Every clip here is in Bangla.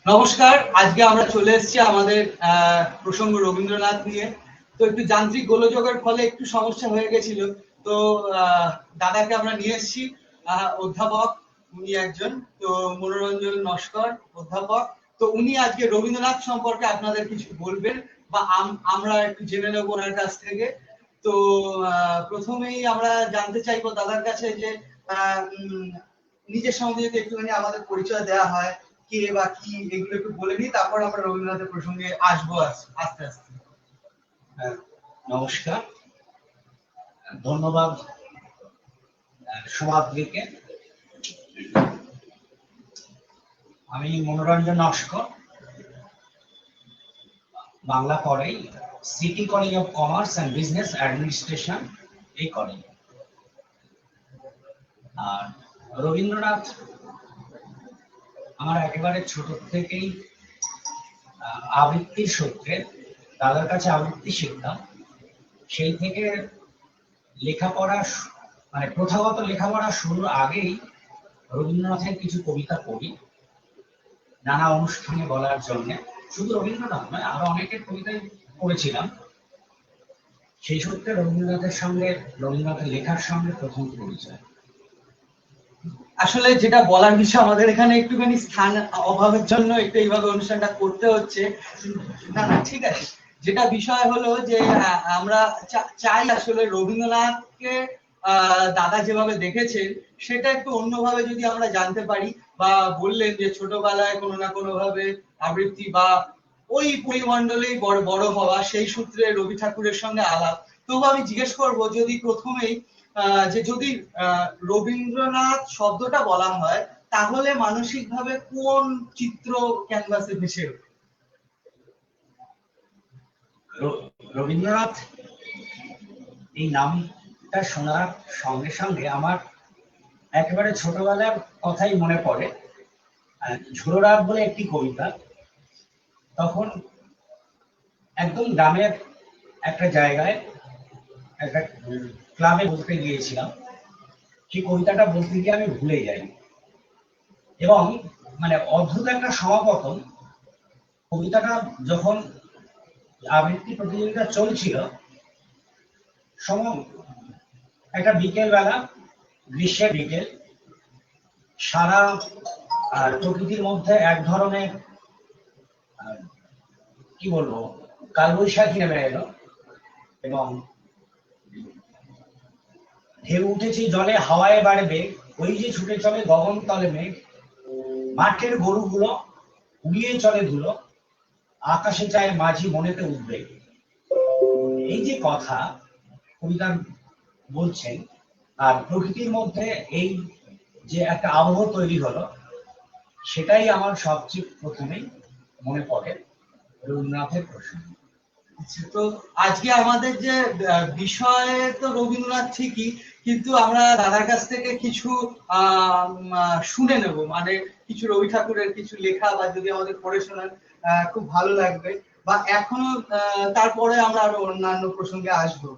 নমস্কার, আজকে আমরা চলে এসেছি আমাদের প্রসঙ্গ রবীন্দ্রনাথ নিয়ে। তো একটু যান্ত্রিক গোলযোগের ফলে একটু সমস্যা হয়ে গেছিল। তো দাদাকে আমরা নিয়ে এসেছি, অধ্যাপক, উনি একজন তো মনোরঞ্জন নস্কর অধ্যাপক। তো উনি আজকে রবীন্দ্রনাথ সম্পর্কে আপনাদের কিছু বলবেন বা আমরা একটু জেনে নেব ওনার কাছ থেকে। তো প্রথমেই আমরা জানতে চাইবো দাদার কাছে যে নিজের সম্বন্ধে যদি একটুখানি আমাদের পরিচয় দেওয়া হয়, কে বা কি, এগুলো একটু বলে নিই, তারপর আমরা রবীন্দ্রনাথের প্রসঙ্গে আসবো আস্তে আস্তে। নমস্কার, ধন্যবাদ সমাজকে। আমি মনোরঞ্জন নস্কর, বাংলা পড়াই, city college of commerce and business administration এই কলেজ। আর রবীন্দ্রনাথ আমার একেবারে ছোট থেকেই আবৃত্তির সূত্রে দাদার কাছে আবৃত্তি শিখতাম। সেই থেকে লেখাপড়া মানে প্রথাগত লেখাপড়া শুরুর আগেই রবীন্দ্রনাথের কিছু কবিতা পড়ি নানা অনুষ্ঠানে বলার জন্য। শুধু রবীন্দ্রনাথ নয়, আরো অনেকের কবিতাই পড়েছিলাম। সেই সূত্রে রবীন্দ্রনাথের সঙ্গে, রবীন্দ্রনাথের লেখার সঙ্গে প্রথম পরিচয়। আসলে যেটা বলার বিষয়, আমাদের এখানে একটুখানি স্থান অভাবের জন্য একটু এইভাবে অনুষ্ঠানটা করতে হচ্ছে। না না, ঠিক আছে। যেটা বিষয় হলো যে আমরা চাই আসলে রবীন্দ্রনাথকে দাদা যেভাবে দেখেছেন সেটা একটু অন্যভাবে যদি আমরা জানতে পারি, বা বললেন যে ছোটবেলায় কোনো না কোনো ভাবে আবৃত্তি বা ওই পরিমণ্ডলেই বড় হওয়া, সেই সূত্রে রবি ঠাকুরের সঙ্গে আলাপ। তবু আমি জিজ্ঞেস করবো, যদি প্রথমেই যে যদি রবীন্দ্রনাথ শব্দটা বলা হয়, তাহলে মানসিকভাবে কোন চিত্র ক্যানভাসে ভেসে ওঠে? রবীন্দ্রনাথ এই নামটা শোনার সঙ্গে সঙ্গে আমার একেবারে ছোটবেলার কথাই মনে পড়ে। ঝোড়ো রাত বলে একটি কবিতা, তখন একদম গ্রামের একটা জায়গায় একটা ক্লাবে বলতে গিয়েছিলাম। সেই কবিতাটা বলতে গিয়ে আমি ভুলে যাই, এবং মানে অদ্ভুত একটা সমাপতন। কবিতাটা যখন আবৃত্তি প্রতিযোগিতা চলছিল, একটা বিকেল বেলা, গ্রীষ্মের বিকেল, সারা প্রকৃতির মধ্যে এক ধরনের কি বলবো কালবৈশাখী নেমে এলো, এবং ঢেউ উঠেছে জলে, হাওয়ায় বাড়বে, ওই যে ছুটে চলে গগন তলে মেঘ, মাঠের গরুগুলো উড়িয়ে চলে ধুলো, আকাশে চায় মাঝি মনেতে উদ্বেগ। এই যে কথা কবিতা বলছেন, আর প্রকৃতির মধ্যে এই যে একটা আবহ তৈরি হলো, সেটাই আমার সবচেয়ে প্রথমেই মনে পড়ে রবীন্দ্রনাথের প্রসঙ্গ। তো আজকে আমাদের যে বিষয় তো রবীন্দ্রনাথ ঠিকই, কিন্তু আমরা দাদার কাছ থেকে কিছু শুনে নেব, মানে কিছু রবি ঠাকুরের কিছু লেখা, বা যদি আমাদের পড়ে শোনান খুব ভালো লাগবে, বা এখনো তারপরে আমরা আরো অন্যান্য প্রসঙ্গে আসবো।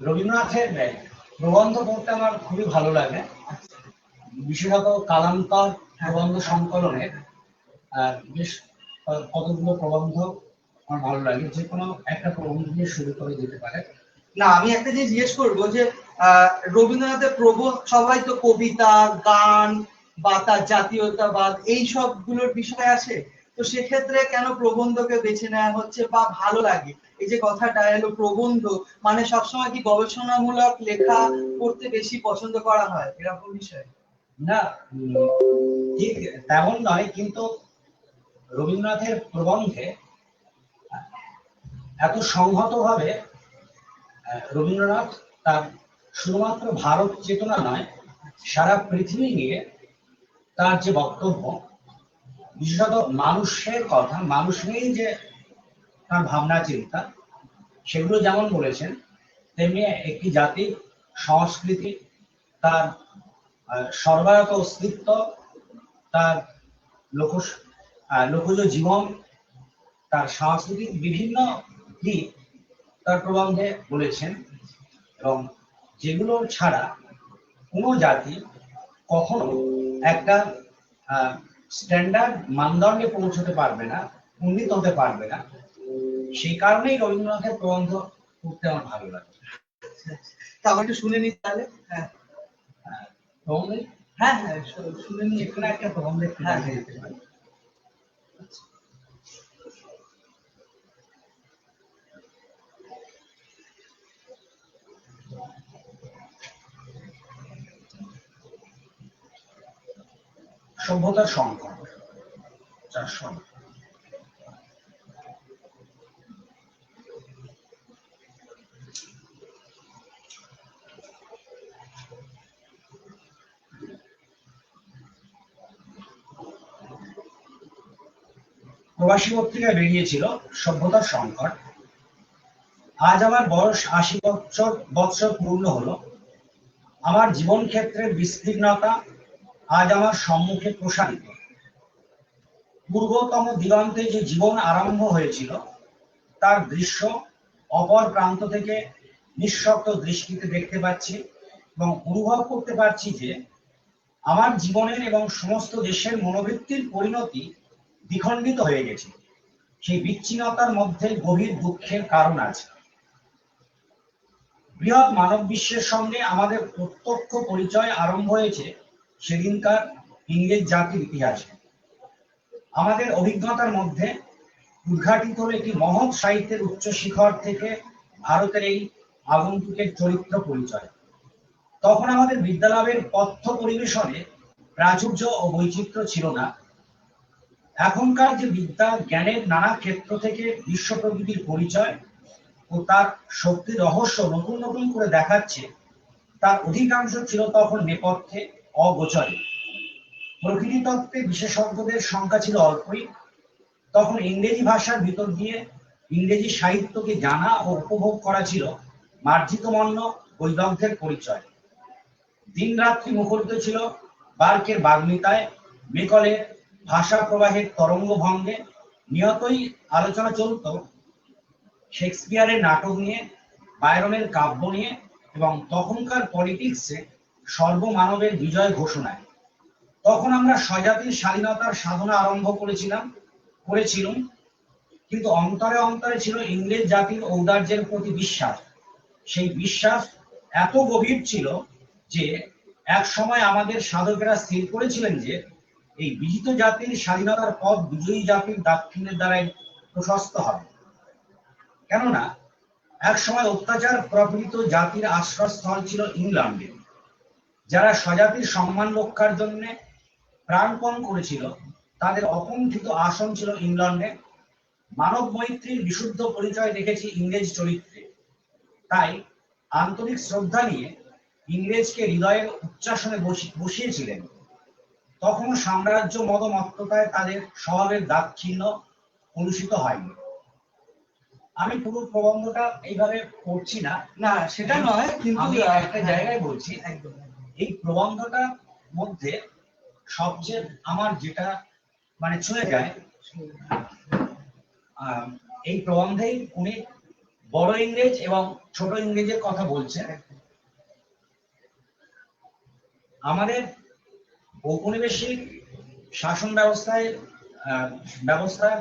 রবীন্দ্রনাথের প্রবন্ধ পড়তে আমার খুবই ভালো লাগে, বিশেষত কালান্তর প্রবন্ধ সংকলনের বেশ কতগুলো প্রবন্ধ আমার ভালো লাগে। যে কোনো একটা প্রবন্ধ দিয়ে শুরু করে দিতে পারে। না, আমি একটা জিনিস জিজ্ঞেস করবো যে রবীন্দ্রনাথের সবাই তো কবিতা, গান বা তার জাতীয়তাবাদ এই সবগুলোর বিষয় আছে, তো সেক্ষেত্রে কেন প্রবন্ধকে বেছে নেওয়া হচ্ছে বা ভালো লাগে? এই যে কথাটা এলো প্রবন্ধ, মানে সবসময় কি গবেষণামূলক লেখা পড়তে বেশি পছন্দ করা হয়, এরকম বিষয়? না, ঠিক তেমন নয়, কিন্তু রবীন্দ্রনাথের প্রবন্ধে এত সংহতভাবে রবীন্দ্রনাথ তার শুধুমাত্র ভারত চেতনা নয়, সারা পৃথিবী নিয়ে তার যে বক্তব্য, বিশেষত মানুষের কথা, মানুষ নিয়েই যে তার ভাবনা চিন্তা, সেগুলো যেমন বলেছেন, তেমনি একটি জাতি সংস্কৃতি, তার সর্বায়ত অস্তিত্ব, তার লোকজ জীবন, তার সাংস্কৃতিক বিভিন্ন দিক তার প্রবন্ধে বলেছেন। এবং যেগুলো ছাড়া কোনো জাতি কখনো একটা স্ট্যান্ডার্ড মানদণ্ডে পৌঁছতে পারবে না, উন্নীত হতে পারবে না। সেই কারণেই রবীন্দ্রনাথের প্রবন্ধ পড়তে আমার ভালো লাগে। তাও একটু শুনে নি তাহলে। হ্যাঁ প্রবন্ধে হ্যাঁ হ্যাঁ শুনে নি, যেকোনো একটা প্রবন্ধে একটু হ্যাঁ দেখে যেতে পারি। সভ্যতার সংকট 400। প্রবাসী পত্রিকায় বেরিয়েছিল সভ্যতার সংকট। আজ আমার বয়স 80 বৎসর পূর্ণ হলো। আমার জীবন ক্ষেত্রের বিস্তীর্ণতা আজ আমার সম্মুখে প্রসারিত। পূর্বতম দিগন্তে যে জীবন আরম্ভ হয়েছিল তার দৃশ্য অপর প্রান্ত থেকে নিঃশব্দ দৃষ্টিতে দেখতে পাচ্ছি এবং অনুভব করতে পারছি যে আমার জীবনের এবং সমস্ত দেশের মনোবৃত্তির পরিণতি দ্বিখণ্ডিত হয়ে গেছে। সেই বিচ্ছিন্নতার মধ্যে গভীর দুঃখের কারণ আছে। বৃহৎ মানব বিশ্বের সঙ্গে আমাদের প্রত্যক্ষ পরিচয় আরম্ভ হয়েছে সেদিনকার ইংরেজ জাতির ইতিহাসে। আমাদের অভিজ্ঞতার মধ্যে উদ্ঘাটিত হল একটি মহৎ সাহিত্যের উচ্চ শিখর থেকে ভারতের এই আগন্তুকের চরিত্র পরিচয়। তখন আমাদের বিদ্যালয়ের পথ্য পরিবেশনে প্রাচুর্য ও বৈচিত্র্য ছিল না। এখনকার যে বিদ্যা জ্ঞানের নানা ক্ষেত্র থেকে বিশ্ব প্রকৃতির পরিচয় ও তার শক্তির রহস্য নতুন নতুন করে দেখাচ্ছে, তার অধিকাংশ ছিল তখন নেপথ্যে অগোচরে। প্রকৃতি তত্ত্বে বিশেষজ্ঞদের সংখ্যা ছিল অল্পই। তখন ইংরেজি ভাষার ভিতর দিয়ে ইংরেজি সাহিত্যকে জানা ও উপভোগ করা ছিল মার্জিত মন্য বৈদগ্ধ্যের পরিচয়। দিন রাত্রি মুখরিত ছিল বার্কের বাগ্মিতায়, মেকলের ভাষা প্রবাহের তরঙ্গ ভঙ্গে। নিয়তই আলোচনা চলত শেক্সপিয়ারের নাটক নিয়ে, বায়রনের কাব্য নিয়ে এবং তখনকার পলিটিক্সে সর্বমানবের বিজয় ঘোষণায়। তখন আমরা স্বজাতির স্বাধীনতার সাধনা আরম্ভ করেছিলাম, কিন্তু অন্তরে অন্তরে ছিল ইংরেজ জাতির ঔদার্যের প্রতি বিশ্বাস। সেই বিশ্বাস এত গভীর ছিল যে এক সময় আমাদের সাধকেরা স্থির করেছিলেন যে এই বিজিত জাতির স্বাধীনতার পথ বিজয়ী জাতির দাক্ষিণ্যের দ্বারাই প্রশস্ত হবে। কেননা এক সময় অত্যাচার প্রপীড়িত জাতির আশ্রয়স্থল ছিল ইংল্যান্ডে। যারা স্বজাতির সম্মান রক্ষার জন্য প্রাণপণ করেছিল তাদের অকুণ্ঠিত আসন ছিল ইংল্যান্ডে। মানব মৈত্রীর বিশুদ্ধ পরিচয় দেখেছি ইংরেজ চরিত্রে। তাই আন্তরিক শ্রদ্ধা নিয়ে ইংরেজকে হৃদয়ের উচ্চাসনে বসিয়েছিলেন। তখনও সাম্রাজ্য মদমত্ততায় তাদের স্বভাবের দাক্ষিণ্য কলুষিত হয়নি। আমি পুরো প্রবন্ধটা এইভাবে পড়ছি না, না সেটা নয়, কিন্তু আমি একটা জায়গায় বলছি। একদম এই প্রবন্ধটার মধ্যে সবচেয়ে আমার যেটা মানে ছুঁয়ে যায়, এই প্রবন্ধেই উনি বড় ইংরেজ এবং ছোট ইংরেজের কথা বলছেন। আমাদের ঔপনিবেশিক শাসন ব্যবস্থায়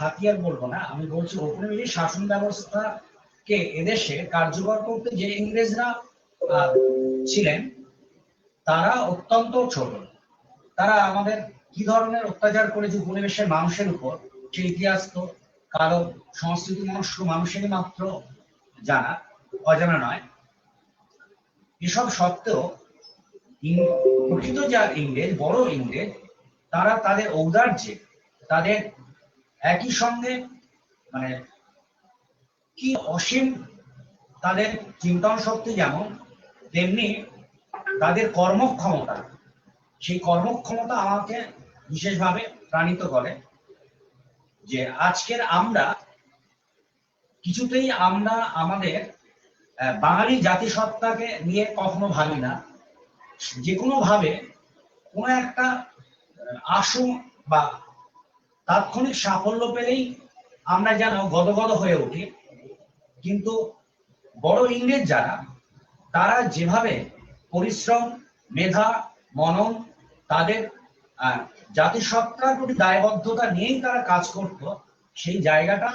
হাতিয়ার বলবো না, আমি বলছি ঔপনিবেশিক শাসন ব্যবস্থাকে এদেশে কার্যকর করতে যে ইংরেজরা ছিলেন তারা অত্যন্ত ছোট। তারা আমাদের কি ধরনের অত্যাচার করেছে উপনিবেশের মানুষের উপর সেই ইতিহাস তো কারো সংস্কৃতি মনস্ক মানুষেরই মাত্র জানা, অজানা নয়। এসব সত্ত্বেও প্রকৃত যা ইংরেজ, বড় ইংরেজ, তারা তাদের ঔদার্যে, তাদের একই সঙ্গে মানে কি অসীম তাদের চিন্তন শক্তি যেমন, তেমনি তাদের কর্মক্ষমতা, সেই কর্মক্ষমতা আমাকে বিশেষভাবে প্রাণিত করে। যে আজকের আমরা কিছুতেই আমরা আমাদের বাঙালি জাতিসত্তাকে নিয়ে কখনো ভাবি না। যে কোনো ভাবে কোনো একটা আশু বা তাৎক্ষণিক সাফল্য পেলেই আমরা যেন গদগদ হয়ে উঠি। কিন্তু বড় ইংরেজ যারা, তারা যেভাবে পরিশ্রম, মেধা, মনন, তাদের জাতিসত্তার প্রতি দায়বদ্ধতা নিয়েই তারা কাজ করত, সেই জায়গাটা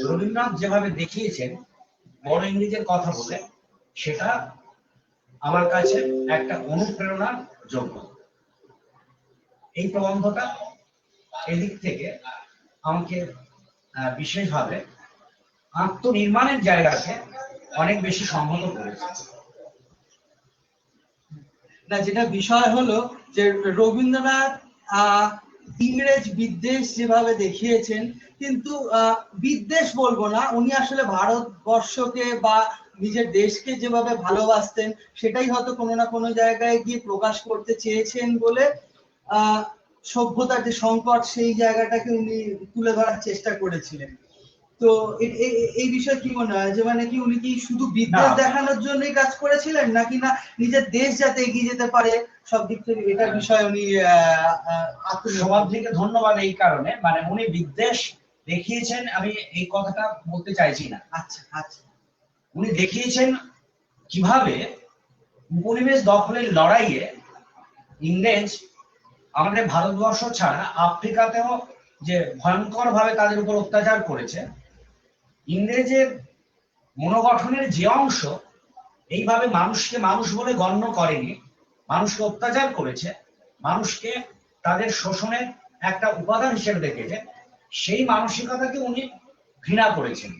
রবীন্দ্রনাথ যেভাবে দেখিয়েছেন বড় ইংরেজের কথা বলে, সেটা আমার কাছে একটা অনুপ্রেরণার যোগ্য। এই প্রবন্ধটা এদিক থেকে আমাকে বিশেষভাবে আত্মনির্মাণের জায়গাকে অনেক বেশি সংহত করেছে। না, যেটা বিষয় হলো যে রবীন্দ্রনাথ ইংরেজ বিদ্বেষ যেভাবে দেখিয়েছেন, কিন্তু বিদ্বেষ বলবো না, উনি আসলে ভারতবর্ষকে বা নিজের দেশকে যেভাবে ভালোবাসতেন সেটাই হয়তো কোনো না কোনো জায়গায় গিয়ে প্রকাশ করতে চেয়েছেন বলে সভ্যতার যে সংকট সেই জায়গাটাকে উনি তুলে ধরার চেষ্টা করেছিলেন। তো এই বিষয়ে কি মনে হয় যে মানে কি উনি কি শুধু বিদ্বেষ দেখানোর জন্যই কাজ করেছিলেন, নাকি না নিজের দেশ যাতে এগিয়ে যেতে পারে সব দিক থেকে, এটার বিষয়ে উনি সমাধিকে ধন্যবাদ এই কারণে, মানে উনি বিদ্বেষ দেখিয়েছেন আমি এই কথাটা বলতে চাইছি না। আচ্ছা আচ্ছা, উনি দেখিয়েছেন কিভাবে উপনিবেশ দখলের লড়াইয়ে ইংরেজ আমাদের ভারতবর্ষ ছাড়া আফ্রিকাতেও যে ভয়ঙ্কর ভাবে তাদের উপর অত্যাচার করেছে, ইংরেজের মনোগঠনের যে অংশ এইভাবে মানুষকে মানুষ বলে গণ্য করেনি, মানুষকে অত্যাচার করেছে, মানুষকে তাদের শোষণের একটা উপাদান হিসেবে দেখেছে, সেই মানসিকতাকে উনি ঘৃণা করেছেন।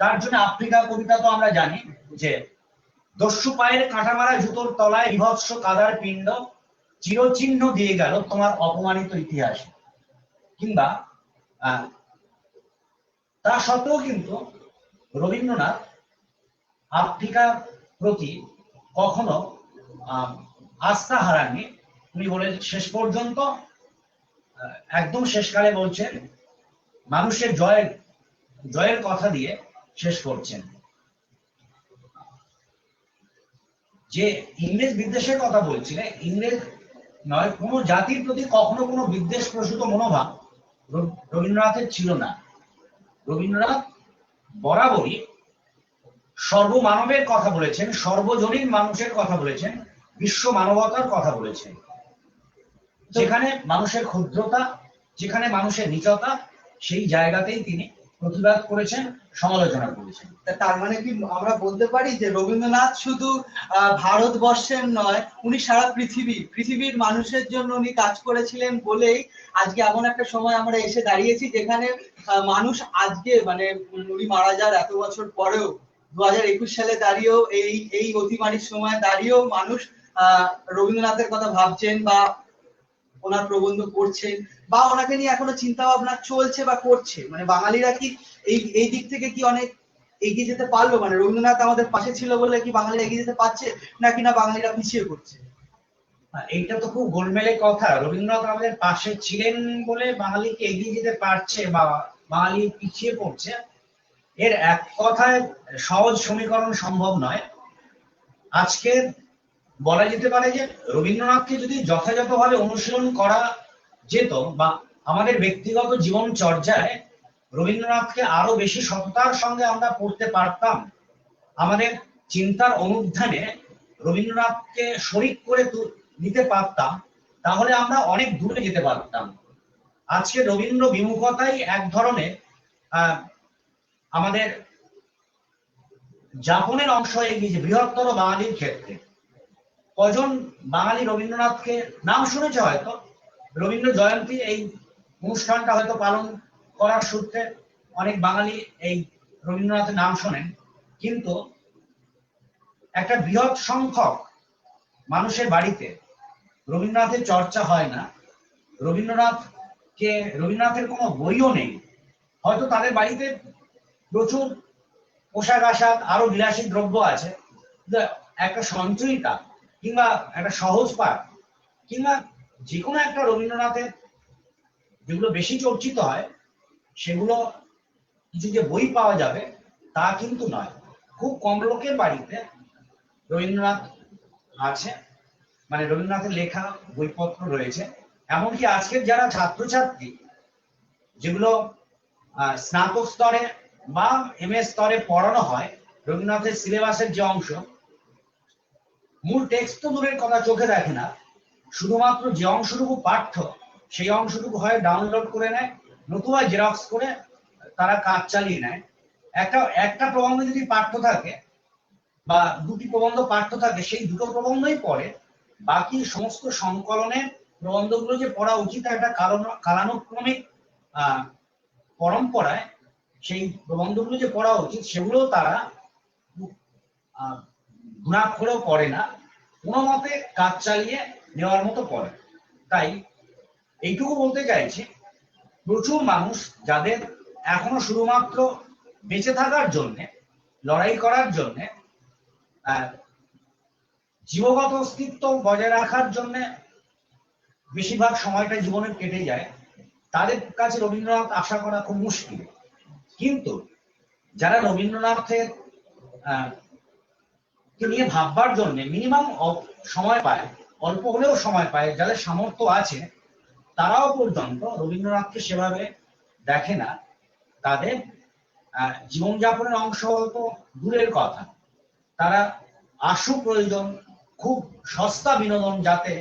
তার জন্য আফ্রিকা কবিতা তো আমরা জানি যে দস্যু পায়ের কাঁটা মারা জুতোর তলায় বিভৎস কাদার পিণ্ড চিরচিহ্ন দিয়ে গেল তোমার অপমানিত ইতিহাস। কিংবা তা সত্ত্বেও কিন্তু রবীন্দ্রনাথ আফ্রিকার প্রতি কখনো আস্থা হারাননি। উনি বলে শেষ পর্যন্ত একদম শেষকালে বলছেন মানুষের জয়ের কথা দিয়ে শেষ করছেন। যে ইংরেজ বিদ্বেষের কথা বলছিলেন, ইংরেজ নয়, কোনো জাতির প্রতি কখনো কোনো বিদ্বেষ প্রসূত মনোভাব রবীন্দ্রনাথের ছিল না। রবীন্দ্রনাথ বরাবরই সর্বমানবের কথা বলেছেন, সর্বজনীন মানুষের কথা বলেছেন, বিশ্ব মানবতার কথা বলেছেন। যেখানে মানুষের ক্ষুদ্রতা, যেখানে মানুষের নীচতা, সেই জায়গাতেই তিনি প্রতিবাদ করেছেন, সমালোচনা করেছেন। তার মানে কি আমরা বলতে পারি যে রবীন্দ্রনাথ শুধু ভারতবর্ষের নয়, উনি সারা পৃথিবীর মানুষের জন্য উনি কাজ করেছিলেন বলেই আজকে এমন একটা সময় আমরা এসে দাঁড়িয়েছি যেখানে মানুষ আজকে মানে উনি মারা যাওয়ার এত বছর পরেও 2021 সালে দাঁড়িয়েও এই অতিমারির সময় দাঁড়িয়েও মানুষ রবীন্দ্রনাথের কথা ভাবছেন বা ওনার প্রবন্ধ করছেন বা ওনাকে নিয়ে এখনো চিন্তা ভাবনা চলছে বা করছে। মানে বাঙালিরা কি এই দিক থেকে কি অনেক এগিয়ে যেতে পারলো? মানে রবীন্দ্রনাথ আমাদের পাশে ছিল বলে কি বাঙালিরা এগিয়ে যেতে পারছে, নাকি না বাঙালিরা পিছিয়ে পড়ছে? এইটা তো খুব গোলমেলে কথা। রবীন্দ্রনাথ আমাদের পাশে ছিলেন বলে বাঙালিকে এগিয়ে যেতে পারছে বা বাঙালি পিছিয়ে পড়ছে, এর এক কথায় সহজ সমীকরণ সম্ভব নয়। আজকে বলা যেতে পারে যে রবীন্দ্রনাথকে যদি যথাযথভাবে অনুশীলন করা যেত বা আমাদের ব্যক্তিগত জীবন চর্যায় রবীন্দ্রনাথকে আরো বেশি সততার সঙ্গে আমরা পড়তে পারতাম, আমাদের চিন্তার অনুধ্যানে রবীন্দ্রনাথকে শরিক করে নিতে পারতাম, তাহলে আমরা অনেক দূরে যেতে পারতাম। আজকে রবীন্দ্র বিমুখতাই এক ধরনের আমাদের যাপনের অংশ হয়ে গিয়েছে বৃহত্তর বাঙালির ক্ষেত্রে। কজন বাঙালি রবীন্দ্রনাথকে নাম শুনেছে? হয়তো রবীন্দ্র জয়ন্তী এই অনুষ্ঠানটা হয়তো পালন করার সূত্রে অনেক বাঙালি এই রবীন্দ্রনাথের নাম শোনেন, কিন্তু একটা বৃহৎ সংখ্যক মানুষের বাড়িতে রবীন্দ্রনাথের চর্চা হয় না। রবীন্দ্রনাথের কোনো বইও নেই। হয়তো তাদের বাড়িতে প্রচুর পোশাক আশাক আরো বিলাসী দ্রব্য আছে, একটা সঞ্চয়িতা কিংবা একটা সহজ পাঠ কিংবা যে কোনো একটা রবীন্দ্রনাথের যেগুলো বেশি চর্চিত হয় সেগুলো কিছু যে বই পাওয়া যাবে তা কিন্তু নয়। খুব কম লোকের বাড়িতে রবীন্দ্রনাথ আছে, মানে রবীন্দ্রনাথের লেখা বইপত্র রয়েছে। এমনকি আজকের যারা ছাত্রছাত্রী, যেগুলো স্নাতক স্তরে বা এমএ স্তরে পড়ানো হয়, রবীন্দ্রনাথের সিলেবাসের যে অংশ, মূল টেক্সট তো দূরের কথা, চোখে দেখে না, শুধুমাত্র যে অংশটুকু পাঠ্য সেই অংশটুকু হয় ডাউনলোড করে নেয়, নতুবা জেরক্স করে তারা কাজ চালিয়ে নেয়। একটা একটা প্রবন্ধ যদি পাঠ্য থাকে বা দুটি প্রবন্ধ পাঠ্য থাকে, সেই দুটো প্রবন্ধই পড়ে। বাকি সমস্ত সংকলনের প্রবন্ধগুলো যে পড়া উচিত একটা কালানুক্রমিক পরম্পরায়, সেই প্রবন্ধগুলো যে পড়া উচিত সেগুলো তারা ঘুণাক্ষরেও পড়ে না, কোনো মতে কাজ চালিয়ে নেওয়ার মতো পড়ে। তাই এইটুকু বলতে চাইছি, প্রচুর মানুষ যাদের এখনো শুধুমাত্র বেঁচে থাকার জন্য, লড়াই করার জন্য, জীবগত অস্তিত্ব বজায় রাখার জন্য বেশিরভাগ সময়টা জীবনে কেটে যায়, তাদের কাছে রবীন্দ্রনাথ আশা করা খুব মুশকিল। কিন্তু যারা রবীন্দ্রনাথের কে নিয়ে ভাববার জন্য মিনিমাম সময় পায়, অল্প হলেও সময় পায়, যাদের সামর্থ্য আছে, তারাও পর্যন্ত রবীন্দ্রনাথকে সেভাবে দেখে না। তাদের জীবনযাপনের অংশ তো দূরের কথা, তারা আশু প্রয়োজন, খুব সস্তা বিনোদন যাতে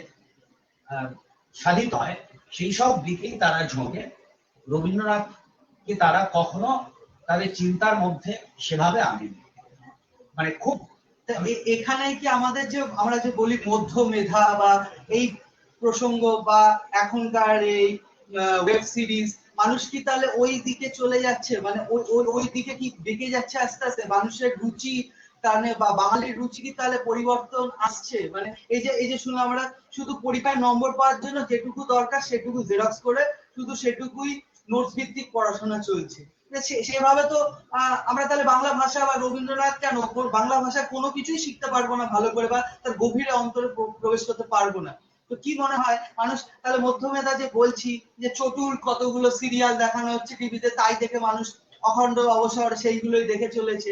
সাধিত হয়, সেই সব দিকেই তারা ঝোঁকে। রবীন্দ্রনাথকে তারা কখনো তাদের চিন্তার মধ্যে সেভাবে আনেনি। মানে খুব এখানে কি আমাদের যে আমরা যে বলি মধ্য মেধা বা এই প্রসঙ্গ বা এখনকার এই ওয়েব সিরিজ, মানুষ কি তাহলে ওই দিকে চলে যাচ্ছে, মানে ওই দিকে কি বেঁকে যাচ্ছে আস্তে আস্তে মানুষের রুচি, তাহলে বা বাঙালির রুচি কি তাহলে পরিবর্তন আসছে? মানে এই যে শুনলাম আমরা শুধু পরীক্ষায় নম্বর পাওয়ার জন্য যেটুকু দরকার সেটুকু জেরক্স করে শুধু সেটুকুই নোটস ভিত্তিক পড়াশোনা চলছে। সেভাবে তো আমরা তাহলে বাংলা ভাষা বা রবীন্দ্রনাথ কেন, বাংলা ভাষা কোনো কিছুই শিখতে পারবো না ভালো করে, বা তার গভীরে অন্তরে প্রবেশ করতে পারবো না। তো কি মনে হয় মানুষ তাহলে মধ্যমেধা যে বলছি, যে চটুল কতগুলো সিরিয়াল দেখানো হচ্ছে টিভিতে, তাই দেখে মানুষ অখণ্ড অবসর সেইগুলোই দেখে চলেছে,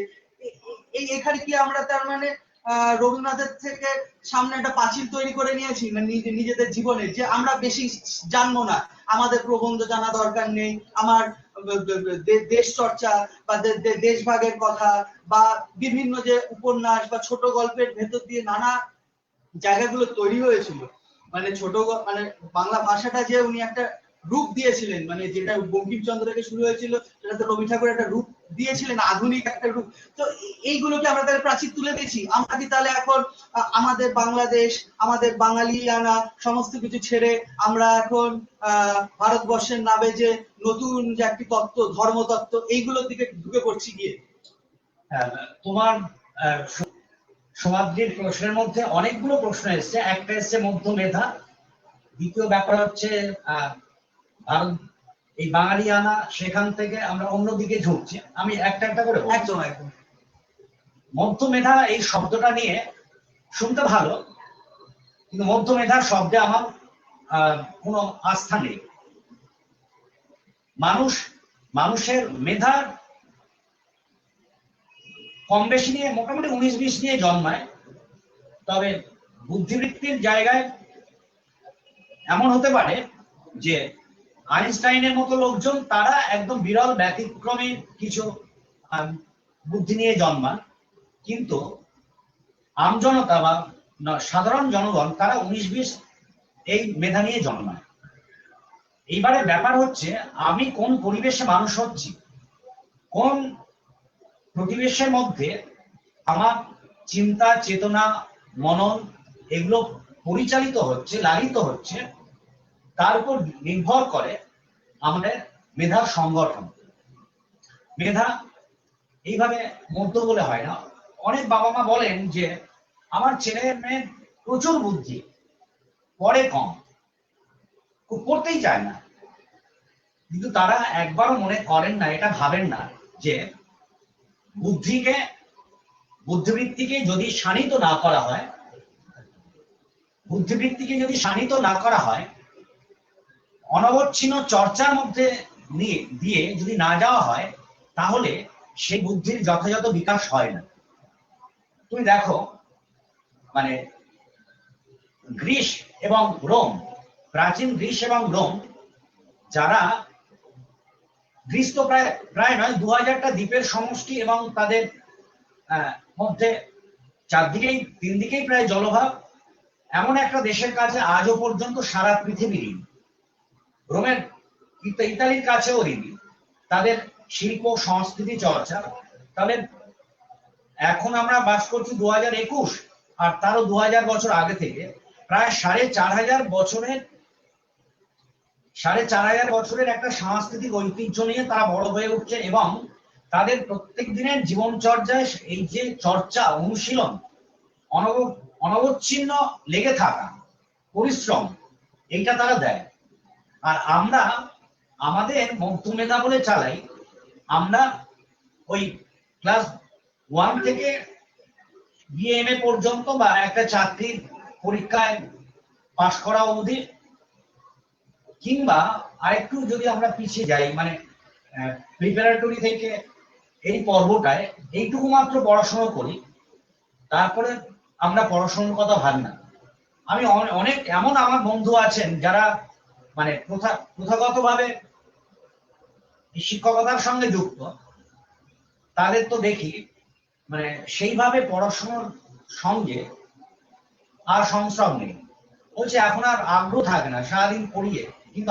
এই এখানে কি আমরা তার মানে রবীন্দ্রনাথের থেকে সামনে একটা পাঁচিল তৈরি করে নিয়েছি না নিজেদের জীবনে, যে আমরা বেশি জানবো না, আমাদের প্রবন্ধ জানা দরকার নেই, আমার দেশ চর্চা বা দেশভাগের কথা বা বিভিন্ন যে উপন্যাস বা ছোট গল্পের ভেতর দিয়ে নানা জায়গাগুলো তৈরি হয়েছিল, মানে মানে বাংলা ভাষাটা যে উনি একটা রূপ দিয়েছিলেন, মানে যেটা বঙ্কিমচন্দ্র থেকে শুরু হয়েছিল সেটাতে রবি ঠাকুর একটা রূপ দিয়েছিলেন, আধুনিক একটা রূপ। তো এইগুলোকে আমরা তাহলে প্রাচীর তুলে দিয়েছি, আমরা কি তাহলে এখন আমাদের বাংলাদেশ, আমাদের বাঙালিয়ানা সমস্ত কিছু ছেড়ে আমরা এখন ভারতবর্ষের নামে যে নতুন যে একটি তত্ত্ব, ধর্মতত্ত্ব, এইগুলোর দিকে ঢুকে পড়ছি গিয়ে? তোমার সমাধির প্রশ্নের মধ্যে অনেকগুলো প্রশ্ন এসছে। একটা এসছে মধ্য মেধা, দ্বিতীয় ব্যাপার হচ্ছে ভারত এই বাঙালিয়ানা, সেখান থেকে আমরা অন্যদিকে ঝুঁকছি। আমি একটা একটা করে একদম একদম। মধ্য মেধা এই শব্দটা নিয়ে শুনতে ভালো, কিন্তু মধ্য মেধার শব্দে আমার কোনো আস্থা নেই। মানুষের মেধার কম বেশি নিয়ে মোটামুটি 19-20 নিয়ে জন্মায়, তবে বুদ্ধিবৃত্তির জায়গায় এমন হতে পারে যে আইনস্টাইনের মতো লোকজন তারা একদম বিরল ব্যতিক্রমী কিছু বুদ্ধি নিয়ে জন্মান, কিন্তু আমজনতা বা সাধারণ জনগণ তারা 19-20 এই মেধা নিয়ে জন্মায়। এইবারে ব্যাপার হচ্ছে আমি কোন পরিবেশে মানুষ হচ্ছি, কোন পরিবেশের মধ্যে আমার চিন্তা, চেতনা, মনন এগুলো পরিচালিত হচ্ছে, লালিত হচ্ছে, তার উপর নির্ভর করে আমাদের মেধার সংগঠন। মেধা এইভাবে মধ্য বলে হয় না। অনেক বাবা মা বলেন যে আমার ছেলে মেয়ে প্রচুর বুদ্ধি, পড়ে কম, পড়তেই চায় না, কিন্তু তারা একবারও মনে করেন না, এটা ভাবেন না যে বুদ্ধিবৃত্তিকে যদি শানিত না করা হয়, অনবচ্ছিন্ন চর্চার মধ্যে দিয়ে যদি না যাওয়া হয়, তাহলে সেই বুদ্ধির যথাযথ বিকাশ হয় না। তুমি দেখো, মানে গ্রিস এবং রোম, প্রাচীন গ্রিস এবং রোম, যারা গ্রিস তো প্রায় নয় 2000টা দ্বীপের সমষ্টি এবং তাদের মধ্যে চারদিকেই তিন দিকেই প্রায় জলভাগ, এমন একটা দেশের কাছে আজও পর্যন্ত সারা পৃথিবী ঋণী। রোমের ইতালির কাছেও ঋণী তাদের শিল্প সংস্কৃতি চর্চা। তাহলে এখন আমরা বাস করছি 2021, আর তারও 2000 বছর আগে থেকে প্রায় 4500 বছরের একটা সাংস্কৃতিক ঐতিহ্য নিয়ে তারা বড় হয়ে উঠছে, এবং তাদের প্রত্যেক দিনের জীবনচর্যায় এই যে চর্চা, অনুশীলন, অনবচ্ছিন্ন লেগে থাকা, পরিশ্রম, এইটা তারা দেয়। আর আমরা আমাদের মধ্যমেধা বলে চালাই। আমরা ওই ক্লাস 1 থেকে বিএমএ পর্যন্ত বা একটা চাকরির পরীক্ষায় পাশ করা অবধি, কিংবা আরেকটু যদি আমরা পিছিয়ে যাই, মানে প্রিপারেটরি থেকে এই পর্বটায় এইটুকু মাত্র পড়াশোনা করি, তারপরে আমরা পড়াশোনার কথা ভাবি না। আমি অনেক এমন আমার বন্ধু আছেন যারা মানে প্রথাগতভাবে শিক্ষকতার সঙ্গে যুক্ত, তাদের তো দেখি মানে সেইভাবে পড়াশোনার সঙ্গে আর সংস্রব নেই। বলছে এখন আর আগ্রহ থাকে না, সারাদিন পড়িয়ে। কিন্তু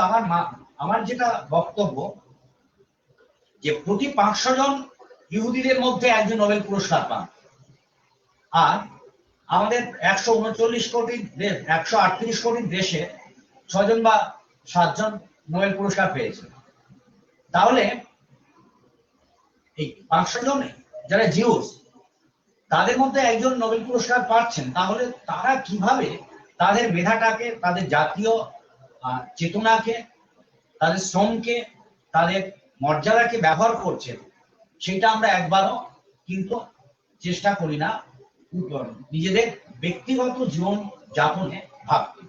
আমার যেটা বক্তব্য, যে প্রতি 500 জন ইহুদিদের মধ্যে একজন নোবেল পুরস্কার পান, আর আমাদের 139 কোটি 138 কোটি দেশে 6 জন বা 7 জন নোবেল পুরস্কার পেয়েছে। তাহলে এই 500 জন যারা জিউস, তাদের মধ্যে একজন নোবেল পুরস্কার পাচ্ছেন, তাহলে তারা কিভাবে তাদের মেধাটাকে, তাদের জাতীয় চেতনাকে, তাদের শ্রমকে, তাদের মর্যাদাকে ব্যবহার করছেন, সেটা আমরা একবারও কিন্তু চেষ্টা করি না নিজেদের ব্যক্তিগত জীবন যাপনে ভাবতে।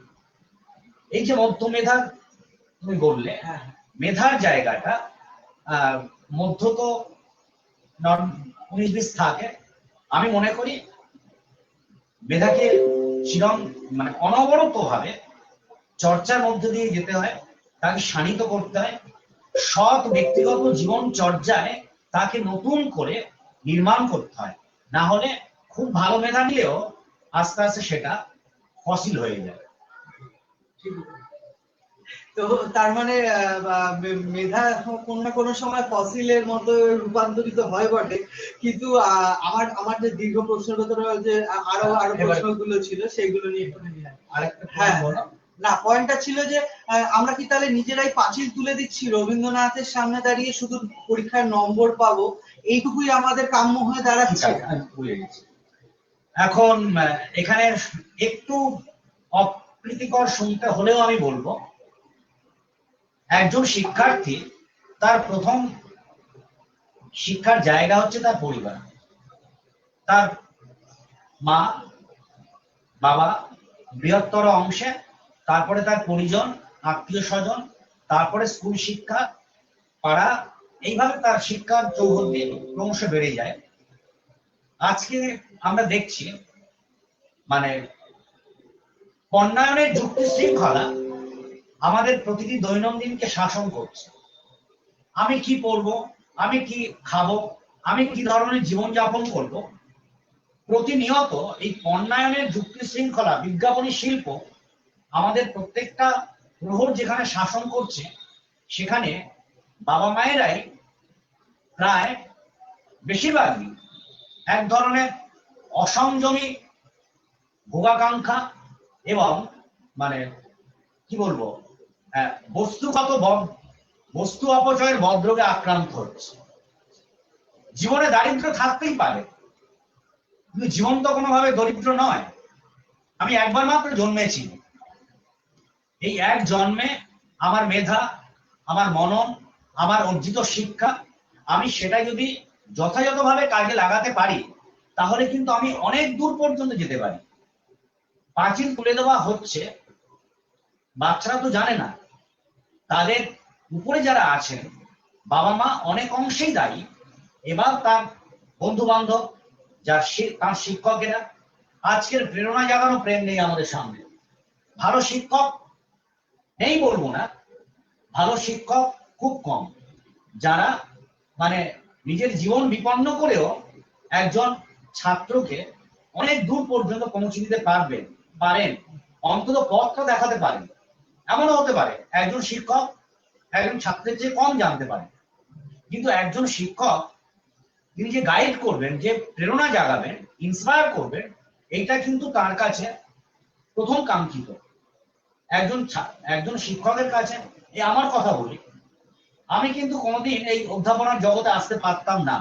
এই যে মধ্যমেধার তুমি বললে, মেধার জায়গাটা মধ্য তো 19-20 থাকে। আমি মনে করি মেধাকে চিরম মানে অনবরত ভাবে চর্চার মধ্যে দিয়ে যেতে হয়, তাকে শানিত করতে হয়, সৎ ব্যক্তিগত জীবন চর্যায় তাকে নতুন করে নির্মাণ করতে হয়। না হলে খুব ভালো মেধা নিলেও আস্তে আস্তে সেটা ফসিল হয়ে যায়। তো তার মানে মেধা কোনো না কোনো সময় ফসিলের মতো রূপান্তরিত হয় বটে, কিন্তু আমার যে দীর্ঘ প্রশ্নগত যে আরো প্রশ্নগুলো ছিল সেগুলো নিয়ে একটু আরেকটা হ্যাঁ না, পয়েন্টটা ছিল যে আমরা কি তাহলে নিজেরাই পাঁচিল তুলে দিচ্ছি? রবীন্দ্রনাথের সামনে দাঁড়িয়ে শুধু পরীক্ষার নম্বর পাবো, এইটুকুই আমাদের কাম্য হয়ে দাঁড়াচ্ছে। এখন এখানে একটু অপ্রীতিকর শুনতে হলেও আমি বলবো, একজন শিক্ষার্থী তার প্রথম শিক্ষার জায়গা হচ্ছে তার পরিবার, তার মা বাবা বৃহত্তর অংশে, তারপরে তার পরিজন, আত্মীয় স্বজন, তারপরে স্কুল শিক্ষা, পাড়া, এইভাবে তার শিক্ষার চৌহদ্দি ক্রমশ বেড়ে যায়। আজকে আমরা দেখছি মানে বন্যায়নের যুক্তি শৃঙ্খলা আমাদের প্রতিটি দৈনন্দিনকে শাসন করছে। আমি কি পড়বো, আমি কি খাবো, আমি কি ধরনের জীবনযাপন করব, প্রতিনিয়ত এই বন্যায়নের যুক্তি শৃঙ্খলা, বিজ্ঞাপনী শিল্প আমাদের প্রত্যেকটা প্রহর যেখানে শাসন করছে, সেখানে বাবা মায়েরাই প্রায় বেশিরভাগই এক ধরনের অসংযমী ভোগাকাঙ্ক্ষা এবং মানে কি বলবো বস্তু অপচয়ের বদরোগে আক্রান্ত হচ্ছে। জীবনে দারিদ্র থাকতেই পারে, কিন্তু জীবন তো কোনোভাবে দরিদ্র নয়। আমি একবার মাত্র জন্মেছি, এই এক জন্মে আমার মেধা, আমার মনন, আমার অর্জিত শিক্ষা, আমি সেটা যদি যথাযথভাবে কাজে লাগাতে পারি, তাহলে কিন্তু আমি অনেক দূর পর্যন্ত যেতে পারি। পাঁচিল তুলে দেওয়া হচ্ছে, বাচ্চারা তো জানে না তাদের উপরে যারা আছেন বাবা মা অনেক অংশেই দায়ী, এবার তার বন্ধু বান্ধব, তার শিক্ষকেরা। আজকের প্রেরণা জাগানো প্রেম নেই আমাদের সামনে। ভালো শিক্ষক নেই বলবো না, ভালো শিক্ষক খুব কম, যারা মানে নিজের জীবন বিপন্ন করেও একজন ছাত্রকে অনেক দূর পর্যন্ত পৌঁছে দিতে পারেন, অন্তত পথটা দেখাতে পারেন। এমনও হতে পারে একজন শিক্ষক একজন ছাত্রের চেয়ে কম জানতে পারে, কিন্তু একজন শিক্ষক তিনি যে গাইড করবেন, যে প্রেরণা জাগাবেন, ইন্সপায়ার করবেন, এইটা কিন্তু তার কাছে প্রথম কাঙ্ক্ষিত। একজন শিক্ষকের কাছে, এই আমার কথা বলি, আমি কিন্তু কোনোদিন এই অধ্যাপনার জগতে আসতে পারতাম না।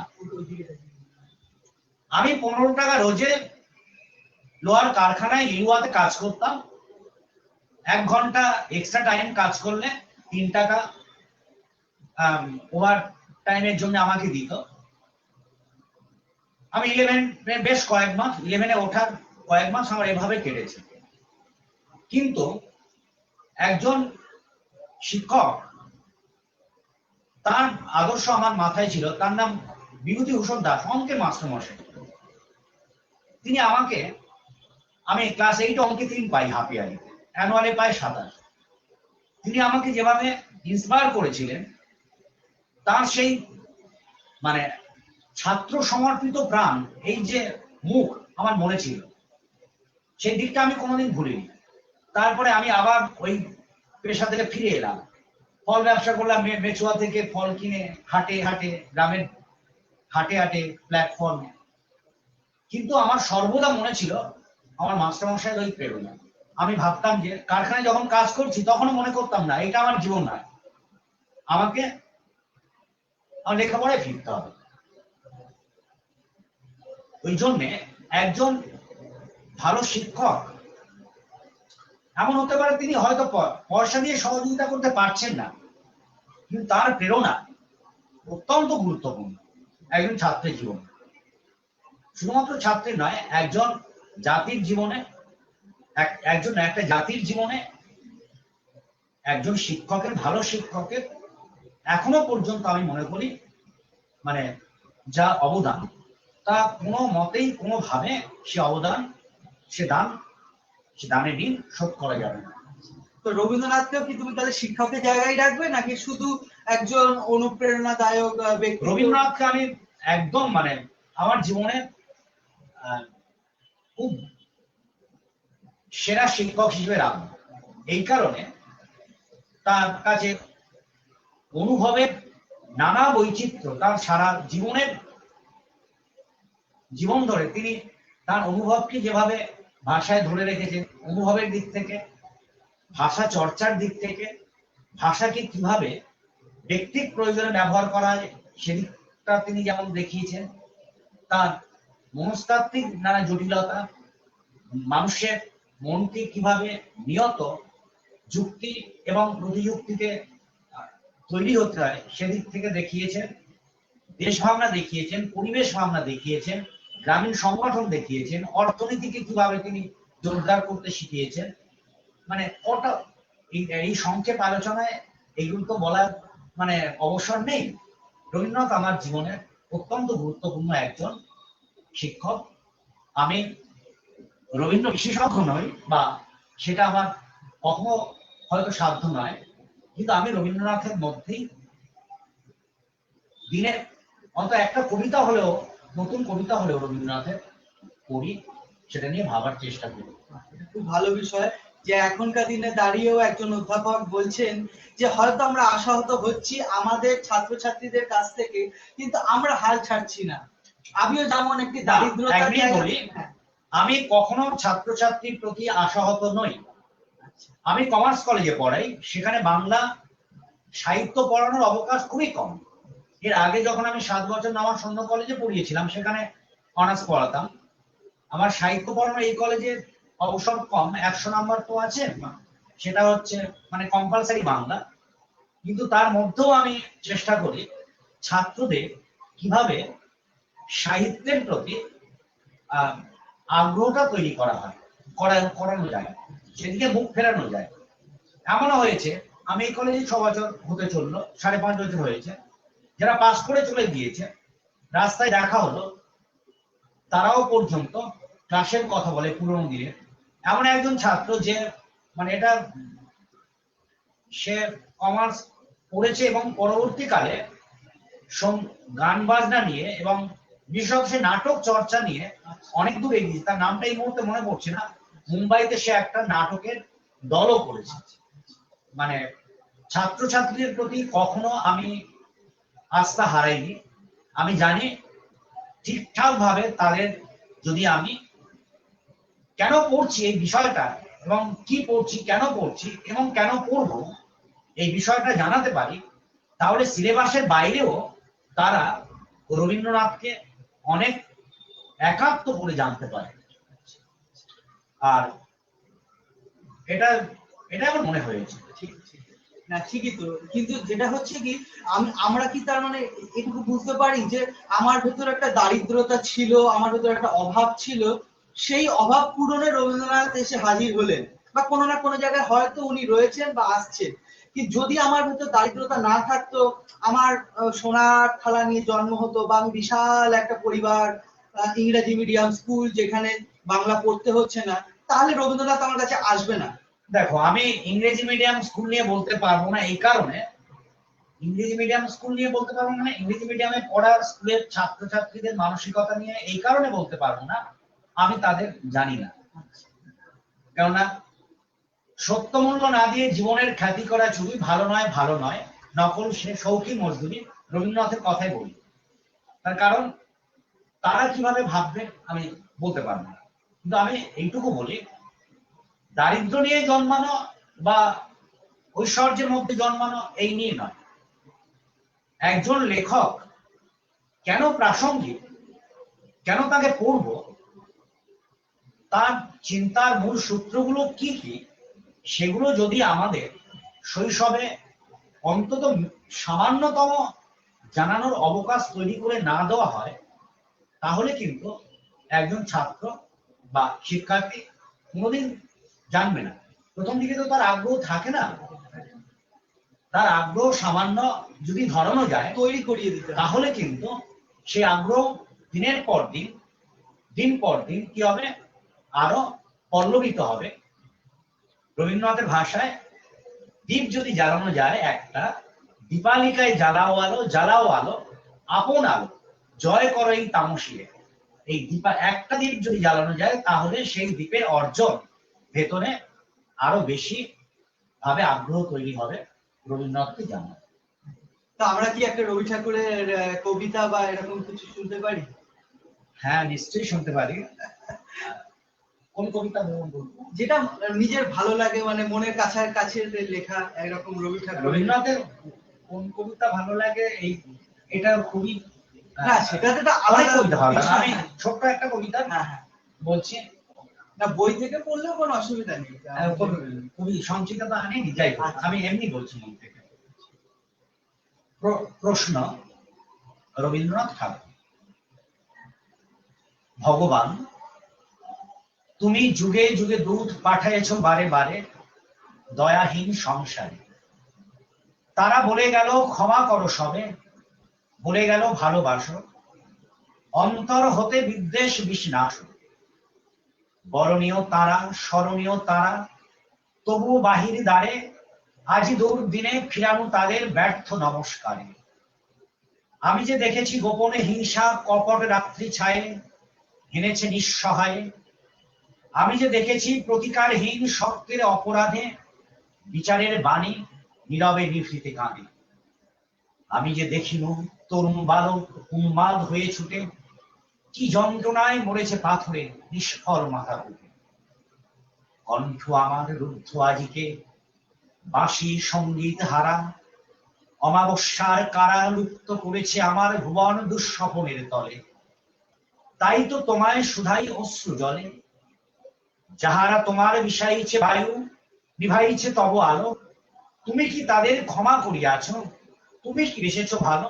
আমি 15 টাকা রোজে লোহার কারখানায় লিলুয়াতে কাজ করতাম। 1 ঘন্টা এক্সট্রা টাইম কাজ করলে 3 টাকা ওভার টাইমের জন্য আমাকে দিত। আমি 11 বেশ কয়েক মাস 11-এ ওঠার কয়েক মাস আমার এভাবে কেটেছে। কিন্তু একজন শিক্ষক, তার আদর্শ আমার মাথায় ছিল। তার নাম বিভূতিভূষণ দাস, অঙ্কের মাস্টারমশাই। তিনি আমাকে, আমি ক্লাস 8 অঙ্কে 3 পাই হাফ ইয়ারলি, অ্যানুয়ালে পাই 27। তিনি আমাকে যেভাবে ইন্সপায়ার করেছিলেন, তার সেই মানে ছাত্র সমর্পিত প্রাণ, এই যে মুখ আমার মনে ছিল, সেই দিকটা আমি কোনোদিন ভুলিনি। তারপরে আমি আবার ওই পেশা থেকে ফিরে এলাম, ফল ব্যবসা করলাম। মেচুয়া থেকে ফল কিনে হাটে হাটে, গ্রামের হাটে হাটে, প্ল্যাটফর্মে। কিন্তু আমার সর্বদা মনে ছিল আমার মাস্টারমশাইয়ের ওই প্রেরণা। আমি ভাবতাম যে কারখানায় যখন কাজ করছি তখনও মনে করতাম না এটা আমার জীবন নয়, আমাকে আমার লেখাপড়ায় ফিরতে হবে। ওই জন্যে একজন ভালো শিক্ষক এমন হতে পারে তিনি হয়তো পয়সা দিয়ে সহযোগিতা করতে পারছেন না, কিন্তু তার প্রেরণা অত্যন্ত গুরুত্বপূর্ণ একজন ছাত্রের জীবনে। শুধুমাত্র ছাত্রের নয়, একজন জাতির জীবনে, একটা জাতির জীবনে একজন শিক্ষকের, ভালো শিক্ষকের এখনো পর্যন্ত আমি মনে করি মানে যা অবদান, তা কোনো মতেই কোনোভাবে সে অবদান, সে দানের ঋণ শোধ করা যাবে না। তো রবীন্দ্রনাথকেও কি তুমি তাহলে শিক্ষকের জায়গায় রাখবে, নাকি শুধু একজন অনুপ্রেরণাদায়ক ব্যক্তি? রবীন্দ্রনাথকে আমি একদম আমার জীবনে খুব সেরা শিক্ষক হিসেবে রাখবো। এই কারণে তার কাছে অনুভবের নানা বৈচিত্র্য, তার সারা জীবন ধরে তিনি তার অনুভবকে যেভাবে ভাষায় ধরে রেখেছেন, অনুভবের দিক থেকে, ভাষা চর্চার দিক থেকে, ভাষাকে কিভাবে ব্যক্তিক প্রয়োজনে ব্যবহার করা হয় সেদিকটা তিনি যেমন দেখিয়েছেন, তার মনস্তাত্ত্বিক নানা জটিলতা, মানুষের মনকে কিভাবে নিয়ত যুক্তি এবং প্রতিযুক্তিতে তৈরি হতে হয় সেদিক থেকে দেখিয়েছেন। দেশ ভাবনা দেখিয়েছেন, পরিবেশ ভাবনা দেখিয়েছেন, গ্রামীণ সংগঠন দেখিয়েছেন, অর্থনীতিকে কিভাবে তিনি জোরদার করতে শিখিয়েছেন। ওটা এই সংক্ষেপ আলোচনায় এইগুলো তো বলার অবসর নেই। রবীন্দ্রনাথ আমার জীবনে অত্যন্ত গুরুত্বপূর্ণ একজন শিক্ষক। আমি রবীন্দ্র বিশেষজ্ঞ নই, বা সেটা আমার কখনো হয়তো সাধ্য নয়, কিন্তু আমি রবীন্দ্রনাথের মধ্যেই দিনে অন্তত একটা কবিতা হলেও, নতুন কবিতা হলেও রবীন্দ্রনাথের পড়ি, সেটা নিয়ে ভাবার চেষ্টা করি। খুব ভালো বিষয় যে এখনকার দিনে দাঁড়িয়েও একজন অধ্যাপক বলছেন যে হয়তো আমরা আশাহত হচ্ছি আমাদের ছাত্রছাত্রীদের কাছ থেকে, কিন্তু আমরা হাল ছাড়ছি না। আমিও যেমন একটি দারিদ্রতা বলি, আমি কখনো ছাত্রছাত্রীর প্রতি আশাহত নই। আমি কমার্স কলেজে পড়াই, সেখানে বাংলা সাহিত্য পড়ানোর অবকাশ খুবই কম। এর আগে যখন আমি 7 বছর নামার সন্ধ্যা কলেজে পড়িয়েছিলাম, সেখানে অনার্স পড়াতাম। আমার সাহিত্য পড়ানোর এই কলেজে অবসর কম, 100 নাম্বার তো আছে, সেটা হচ্ছে কম্পালসারি বাংলা। কিন্তু তার মধ্যেও আমি চেষ্টা করি ছাত্রদের কিভাবে সাহিত্যের প্রতি আগ্রহটা তৈরি করা হয়, করানো যায়, সেদিকে মুখ ফেরানো যায়। এমনও হয়েছে, আমি এই কলেজে 6 বছর হতে চললো, 5.5 বছর হয়েছে, যারা পাস করে চলে গিয়েছে, রাস্তায় দেখা হলো, তারাও পর্যন্ত ক্লাসের কথা বলে পুরনো দিনের। এমন একজন ছাত্র যে এটা সে কমার্স পড়েছে এবং পরবর্তীকালে গান বাজনা নিয়ে এবং বিশেষত সে নাটক চর্চা নিয়ে অনেক দূর এগিয়েছে। তার নামটা এই মুহূর্তে মনে পড়ছে না। মুম্বাইতে সে একটা নাটকের দলও করেছে। মানে ছাত্রছাত্রীদের প্রতি কখনো আমি আস্থা হারাইনি। আমি জানি ঠিকঠাক ভাবে তাদের যদি আমি কেন পড়ছি এই বিষয়টা এবং কি পড়ছি, কেন পড়ছি এবং কেন পড়বো এই বিষয়টা জানাতে পারি, তাহলে সিলেবাসের বাইরেও তারা রবীন্দ্রনাথকে অনেক একাত্ম করে জানতে পারে। আর এটা এটা আমার মনে হয়েছে। ঠিক ঠিক না, ঠিকই তো। কিন্তু যেটা হচ্ছে কি, আমরা কি তার মানে এটুকু বুঝতে পারি যে আমার ভেতর একটা দারিদ্রতা ছিল, আমার ভেতর একটা অভাব ছিল, সেই অভাব পূরণে রবীন্দ্রনাথ এসে হাজির হলেন, বা কোনো না কোনো জায়গায় হয়তো উনি রয়েছেন বা আসছেন। কিন্তু যদি আমার ভেতর দারিদ্রতা না থাকতো, আমার সোনার থালা নিয়ে জন্ম হতো, বা আমি বিশাল একটা পরিবার, ইংরেজি মিডিয়াম স্কুল যেখানে বাংলা পড়তে হচ্ছে না, তাহলে রবীন্দ্রনাথ আমার কাছে আসবে না। দেখো, আমি ইংরেজি মিডিয়াম স্কুল নিয়ে বলতে পারবো না এই কারণে, ইংরেজি মিডিয়াম স্কুল নিয়ে বলতে পারবো না, ইংরেজি মিডিয়ামে পড়া স্কুলের ছাত্রছাত্রীদের মানসিকতা নিয়ে এই কারণে বলতে পারবো না, আমি তাদের জানি না। কেননা সত্যমূল্য না দিয়ে জীবনের খ্যাতি করা চুরি, ভালো নয় ভালো নয়, নকল সে শৌখিন মজদুরি, রবীন্দ্রনাথের কথাই বলি। তার কারণ তারা কিভাবে ভাববে আমি বলতে পারবো না। কিন্তু আমি এইটুকু বলি, দারিদ্র নিয়ে জন্মানো বা ঐশ্বর্যের মধ্যে জন্মানো এই নিয়ে নয়। একজন লেখক কেন প্রাসঙ্গিক, কেন তাকে পড়ব, তার চিন্তার মূল সূত্রগুলো কি কি, সেগুলো যদি আমাদের শৈশবে অন্তত সামান্যতম জানানোর অবকাশ তৈরি করে না দেওয়া হয়, তাহলে কিন্তু একজন ছাত্র বা শিক্ষার্থী কোনোদিন জানবে না। প্রথম দিকে তো তার আগ্রহ থাকে না, তার আগ্রহ সামান্য যদি ধরানো যায়, তৈরি করিয়ে দিতে, তাহলে কিন্তু সে আগ্রহ দিনের পর দিন, দিন পর দিন কি হবে, আরো পল্লবিত হবে। রবীন্দ্রনাথের ভাষায় দীপ যদি জ্বালানো যায়, একটা দীপালিকায় জ্বালাও আলো, জ্বালাও আলো, আপন আলো জয় করো এই তামসিয়ে। এই দীপা একটা দ্বীপ যদি জ্বালানো যায়, তাহলে সেই দ্বীপের অর্জন ভেতরে আরো বেশি ভাবে আগ্রহ তৈরি হবে রবীন্দ্রনাথকে জানা। তো আমরা কি একটা রবি ঠাকুরের কবিতা বা এরকম কিছু শুনতে পারি? হ্যাঁ, নিশ্চয়ই শুনতে পারি। কোন কবিতা বলবো? যেটা নিজের ভালো লাগে, মানে মনের কাছের লেখা এরকম রবি ঠাকুর। রবীন্দ্রনাথের কোন কবিতা ভালো লাগে, এই এটা খুবই না, সেটা তো একটা আলাদা কবিতা ভালো লাগে। বিষয়। আমি ছোট্ট একটা কবিতা হ্যাঁ হ্যাঁ বলছি। না, বই থেকে পড়লেও কোনো অসুবিধা নেই। খুবই সঞ্চিত তো আনেনি, যাই হোক আমি এমনি বলছি মন থেকে। প্রশ্ন, রবীন্দ্রনাথ ঠাকুর। ভগবান, তুমি যুগে যুগে দূত পাঠাইছ বারে বারে দয়াহীন সংসারে। তারা বলে গেল ক্ষমা করো সবে, বলে গেল ভালোবাসো, অন্তর হতে বিদ্বেষ বিষ্ণাস। বরণীয় তারা, স্মরণীয় তারা, তবু বাহির দ্বারে আজি দুর্দিনে ফিরানো তাদের ব্যর্থ নমস্কারে। আমি যে দেখেছি গোপনে হিংসা কপট রাত্রি ছায়ে হেনেছে নিঃসহায়ে। আমি যে দেখেছি প্রতিকারহীন শক্তের অপরাধে বিচারের বাণী নীরবে নিভৃতে কাঁদে। আমি যে দেখিনু তরুণ বালক উন্মাদ হয়ে ছুটে কি যন্ত্রণায় মরেছে পাথরে নিষ্ফল মাথা বুকে। কণ্ঠ আমার রুদ্ধ আজিকে বাঁশি সঙ্গীত হারা, অমাবস্যার কারা লুপ্ত করেছে আমার ভুবন দুঃস্বপনের তলে। তাই তো তোমায় শুধাই অশ্রু জলে, যাহারা তোমার বিষাইছে বায়ু, নিভাইছে তব আলো, তুমি কি তাদের ক্ষমা করিয়াছ, তুমি কি বেসেছ ভালো।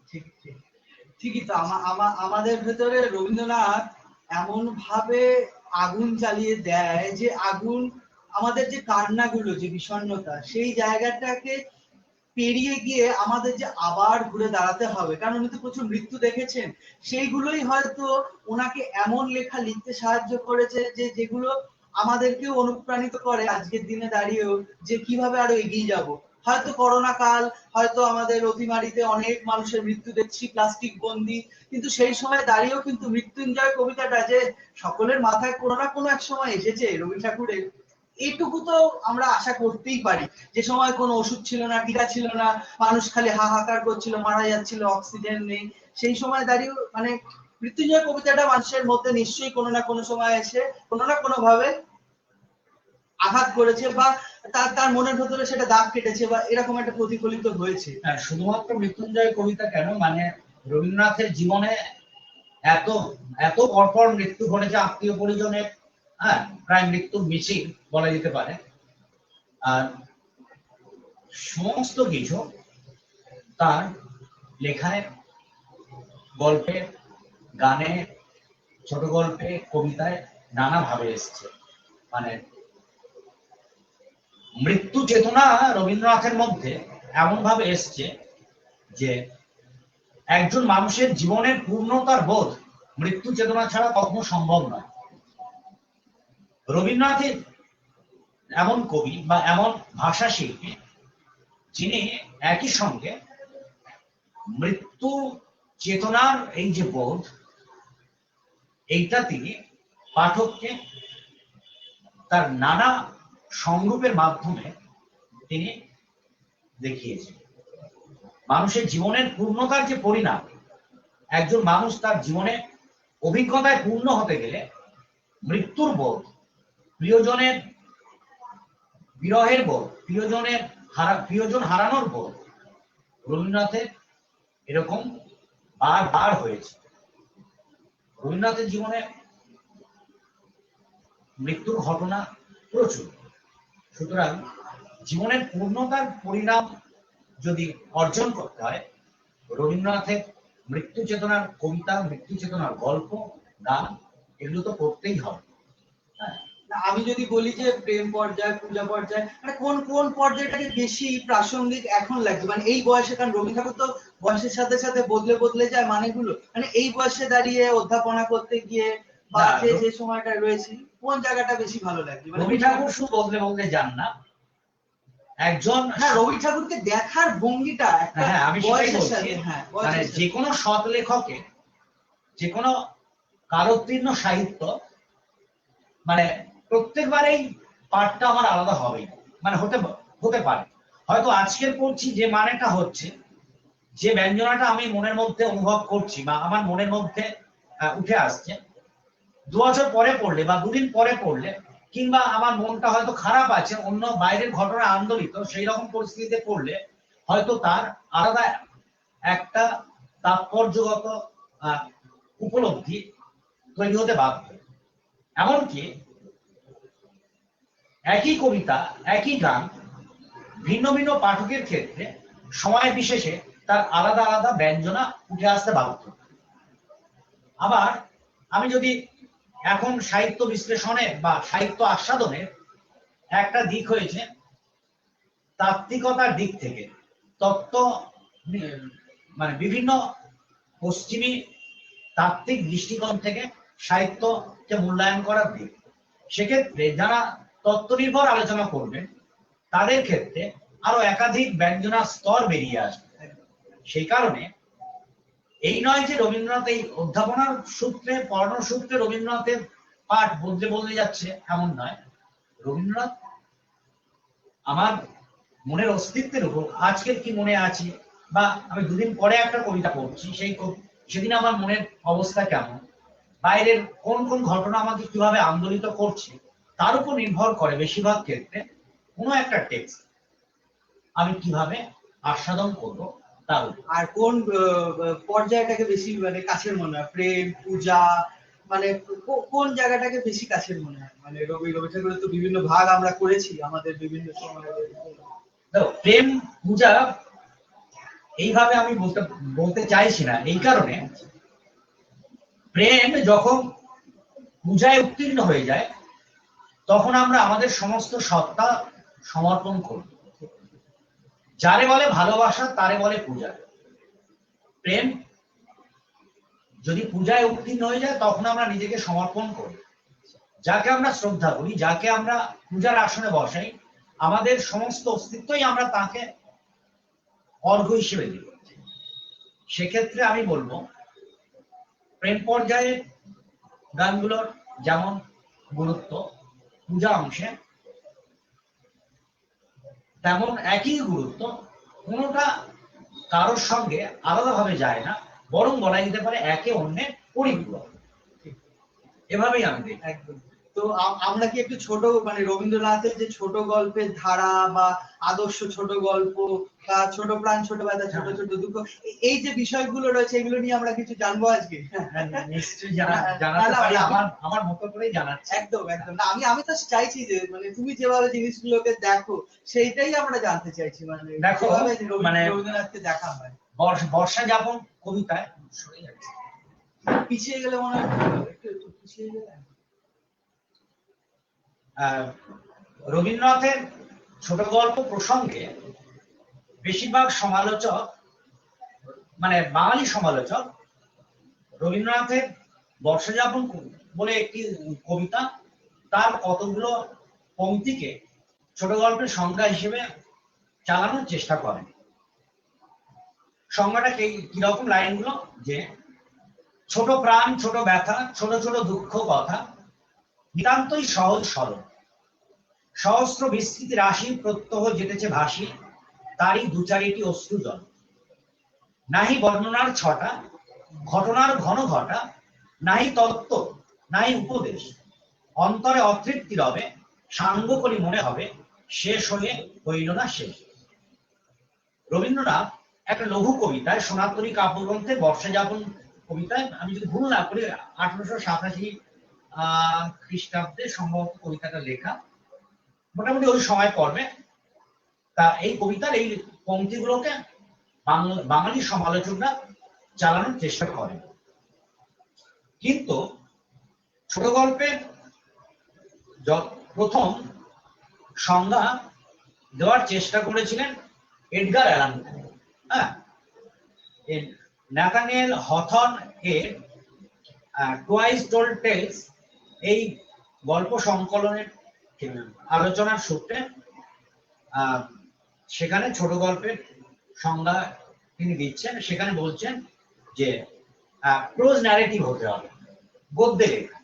ঠিক ঠিক ঠিকই তো। আমাদের ভেতরে রবীন্দ্রনাথ এমন ভাবে আগুন জ্বালিয়ে দেয় যে আগুন আমাদের যে কান্নাগুলো, যে বিষণ্ণতা, সেই জায়গাটাকে পেরিয়ে গিয়ে আমাদের যে আবার ঘুরে দাঁড়াতে হবে, কারণ উনি তো প্রচুর মৃত্যু দেখেছেন, সেইগুলোই হয়তো ওনাকে এমন লেখা লিখতে সাহায্য করেছে যে যেগুলো আমাদেরকেও অনুপ্রাণিত করে আজকের দিনে দাঁড়িয়েও, যে কিভাবে আরো এগিয়ে যাব। হয়তো করোনা কাল, হয়তো আমাদের অতিমারিতে অনেক মানুষের মৃত্যু দেখছি, প্লাস্টিক বন্দি, কিন্তু সেই সময় দাঁড়িয়েও কিন্তু মৃত্যুঞ্জয় কবিতাটা যে সকলের মাথায় কোনো না কোনো এক সময় এসেছে রবি ঠাকুরের, এইটুকু তো আমরা আশা করতেই পারি। যে সময় কোনো ওষুধ ছিল না, টিকা ছিল না, মানুষ খালি হাহাকার করছিল, মারা যাচ্ছিল, অক্সিজেন নেই, সেই সময় দাঁড়িয়ে মানে মৃত্যুঞ্জয় কবিতাটা মানুষের মধ্যে নিশ্চয়ই কোনো না কোনো সময় এসে কোনো না কোনো ভাবে আঘাত করেছে, বা তার তার মনের ভেতরে সেটা দাগ কেটেছে, বা এরকম একটা প্রতিফলিত হয়েছে। হ্যাঁ, শুধুমাত্র মৃত্যুঞ্জয় কবিতা কেন, মানে রবীন্দ্রনাথের জীবনে এত এত পরপর মৃত্যু ঘটেছে আত্মীয় পরিজনের, হ্যাঁ, প্রায় মৃত্যুর মিছিল বলা যেতে পারে। আর সমস্ত কিছু তার লেখায়, গল্পে, গানে, ছোট গল্পে, কবিতায় নানাভাবে এসছে। মানে মৃত্যু চেতনা রবীন্দ্রনাথের মধ্যে এমন ভাবে এসছে যে একজন মানুষের জীবনের পূর্ণতার বোধ মৃত্যু চেতনা ছাড়া কখনো সম্ভব নয়। রবীন্দ্রনাথের এমন কবি বা এমন ভাষা শিল্পী যিনি একই সঙ্গে মৃত্যু চেতনার এই যে বোধ, এইটা তিনি পাঠককে তার নানা সংরূপের মাধ্যমে তিনি দেখিয়েছেন। মানুষের জীবনের পূর্ণতার যে পরিণাম, একজন মানুষ তার জীবনে অভিজ্ঞতায় পূর্ণ হতে গেলে মৃত্যুর বোধ, প্রিয়জনের বিরহের বোধ, প্রিয়জন হারানোর বোধ রবীন্দ্রনাথের এরকম বারবার হয়েছে। রবীন্দ্রনাথের জীবনে মৃত্যুর ঘটনা প্রচুর। সুতরাং জীবনের পূর্ণতার পরিণাম যদি অর্জন করতে হয়, রবীন্দ্রনাথের মৃত্যু চেতনার কবিতা, মৃত্যু চেতনার গল্প, গান, এগুলো তো করতেই হবে। হ্যাঁ, আমি যদি বলি যে প্রেম পর্যায়, পূজা পর্যায়, মানে কোন কোন পর্যায়টাকে বেশি প্রাসঙ্গিক এখন লাগছে, মানে এই বয়সে, কারণ রবীন্দ্র ঠাকুর তো বয়সের সাথে সাথে বদলে বদলে যায় মানেগুলো, মানে এই বয়সে দাঁড়িয়ে অধ্যাপনা করতে গিয়ে বা যে যে সময়টা রয়েছে, কোন জায়গাটা বেশি ভালো লাগছে? মানে রবি ঠাকুর শুধু বদলে বদলে যান না, একজন, হ্যাঁ, রবি ঠাকুরকে দেখার ভঙ্গিটা একটা, হ্যাঁ আমি সেটাই বলছি, হ্যাঁ, মানে যে কোনো সৎ লেখকের, যে কোনো কালোত্তীর্ণ সাহিত্য, মানে প্রত্যেকবারেই পাঠটা আমার আলাদা হবেই, মানে হতে পারে। হয়তো আজকের পড়ছি যে মানেটা হচ্ছে, যে ব্যঞ্জনাটা আমি মনের মধ্যে অনুভব করছি বা আমার মনের মধ্যে উঠে আসছে, 2 বছর পরে পড়লে বা 2 দিন পরে পড়লে, কিংবা আমার মনটা হয়তো খারাপ আছে, অন্য বাইরের ঘটনা আন্দোলিত, সেই রকম পরিস্থিতিতে পড়লে হয়তো তার আলাদা একটা তাৎপর্যগত উপলব্ধি তৈরি হতে বাধ্য। এমনকি একই কবিতা, একই গান ভিন্ন ভিন্ন পাঠকের ক্ষেত্রে সময় বিশেষে তার আলাদা আলাদা ব্যঞ্জনা উঠে আসতে বাধ্য। আবার আমি যদি এখন সাহিত্য বিশ্লেষণে বা সাহিত্য আস্বাদনের একটা দিক হয়েছে তাত্ত্বিকতার দিক থেকে, তত্ত্ব, মানে বিভিন্ন পশ্চিমী তাত্ত্বিক দৃষ্টিকোণ থেকে সাহিত্যকে মূল্যায়ন করার দিক, সেক্ষেত্রে যারা তত্ত্ব নির্ভর আলোচনা করবেন তাদের ক্ষেত্রে আরো একাধিক ব্যঞ্জনা স্তর বেরিয়ে আসবে। সেই কারণে এই নয় যে রবীন্দ্রনাথ এই অধ্যাপনার সূত্রে, পড়ানোর সূত্রে রবীন্দ্রনাথের পাঠ বদলে বদলে যাচ্ছে, এমন নয়। রবীন্দ্রনাথ আমার মনের অস্তিত্বের উপর, আজকের কি মনে আছে, বা আমি 2 দিন পরে একটা কবিতা পড়ছি, সেদিন আমার মনের অবস্থা কেমন, বাইরের কোন কোন ঘটনা আমাকে কিভাবে আন্দোলিত করছে, তার উপর নির্ভর করে বেশিরভাগ ক্ষেত্রে কোনো একটা টেক্সট আমি কিভাবে আস্বাদন করবো তার উপর। আর কোন পর্যায়টাকে বেশি মানে কাছের মনে হয়, প্রেম, পূজা, মানে কোন জায়গাটাকে বেশি কাছের মনে হয়? মানে রবি ঠাকুরের তো বিভিন্ন ভাগ আমরা করেছি আমাদের বিভিন্ন সময়ে। দেখো, প্রেম পূজা এইভাবে আমি বলতে চাইছি না, এই কারণে প্রেম যখন পূজায় উত্তীর্ণ হয়ে যায় তখন আমরা আমাদের সমস্ত সত্তা সমর্পণ করি। যারে বলে ভালোবাসা তারে বলে পূজা। প্রেম যদি পূজায় উত্তীর্ণ হয়ে যায় তখন আমরা নিজেকে সমর্পণ করি, যাকে আমরা শ্রদ্ধা করি, যাকে আমরা পূজার আসনে বসাই, আমাদের সমস্ত অস্তিত্বই আমরা তাকে অর্ঘ্য হিসেবে দিল। সেক্ষেত্রে আমি বলবো প্রেম পর্যায়ে গানগুলোর যেমন গুরুত্ব পূজা অংশে, তেমন একই গুরুত্ব কোনোটা কারোর সঙ্গে আলাদাভাবে যায় না, বরং বলা যেতে পারে একে অন্যের পরিপূরক। এভাবেই আমি দেখি। একদম। তো আমরা কি একটু ছোট মানে রবীন্দ্রনাথের যে ছোট গল্পের ধারা বা আদর্শ ছোট গল্প বা ছোট প্রাণ ছোট ব্যথা ছোট ছোট দুঃখ, এই যে বিষয়গুলো রয়েছে এগুলো নিয়ে আমরা কিছু জানবো আজকে? নিশ্চয়ই জানাতে পারি, আমার মতো করেই জানাচ্ছি। একদম একদম। না আমি তো চাইছি যে মানে তুমি যেভাবে জিনিসগুলোকে দেখো সেইটাই আমরা জানতে চাইছি, মানে দেখো মানে রবীন্দ্রনাথকে দেখা হয়। বর্ষা যাপন কবিতায় সরে যাচ্ছে, পিছিয়ে গেলে মনে হয় একটু পিছিয়ে গেলে। রবীন্দ্রনাথের ছোট গল্প প্রসঙ্গে বেশিরভাগ সমালোচক, মানে বাঙালি সমালোচক, রবীন্দ্রনাথের বর্ষাযাপন বলে একটি কবিতা, তার কতগুলো পংক্তিকে ছোট গল্পের সংজ্ঞা হিসেবে চালানোর চেষ্টা করেন। সংজ্ঞাটা কিরকম লাইনগুলো, যে ছোট প্রাণ ছোট ব্যথা ছোট ছোট দুঃখ কথা, নিতান্তই সহজ সরল, সহস্র বিস্তৃতি রাশি প্রত্যহ যেতেছে ভাসি, তারই দু চারিটি অশ্রুজল, নাহি বর্ণনার ছটা ঘটনার ঘন ঘটা, নাহি তত্ত্ব নাহি উপদেশ, অন্তরে অতৃপ্তি রবে সাঙ্গ করি মনে হবে, শেষ হলে হইল না শেষ। রবীন্দ্রনাথ একটা লঘু কবিতায় সনাতনী কাব্যগ্রন্থে বর্ষাযাপন কবিতায়, আমি যদি ভুল না করি 1887 খ্রিস্টাব্দে সম্ভবত কবিতাটা লেখা, মোটামুটি ওই সময় পড়বে। তা এই কবিতার এই পংক্তিগুলোকে বাঙালি সমালোচকরা চালানোর চেষ্টা করেন। কিন্তু ছোট গল্পের প্রথম সংজ্ঞা দেওয়ার চেষ্টা করেছিলেন এডগার অ্যালান পো। ন্যাথানিয়েল হথর্ন এর টুয়াইস টোল্ড টেলস এই গল্প সংকলনের আলোচনার সূত্রে সেখানে ছোট গল্পের সংজ্ঞা তিনি দিচ্ছেন। সেখানে বলছেন যে প্রোজ ন্যারেটিভ হতে হবে, গদ্যে লেখা।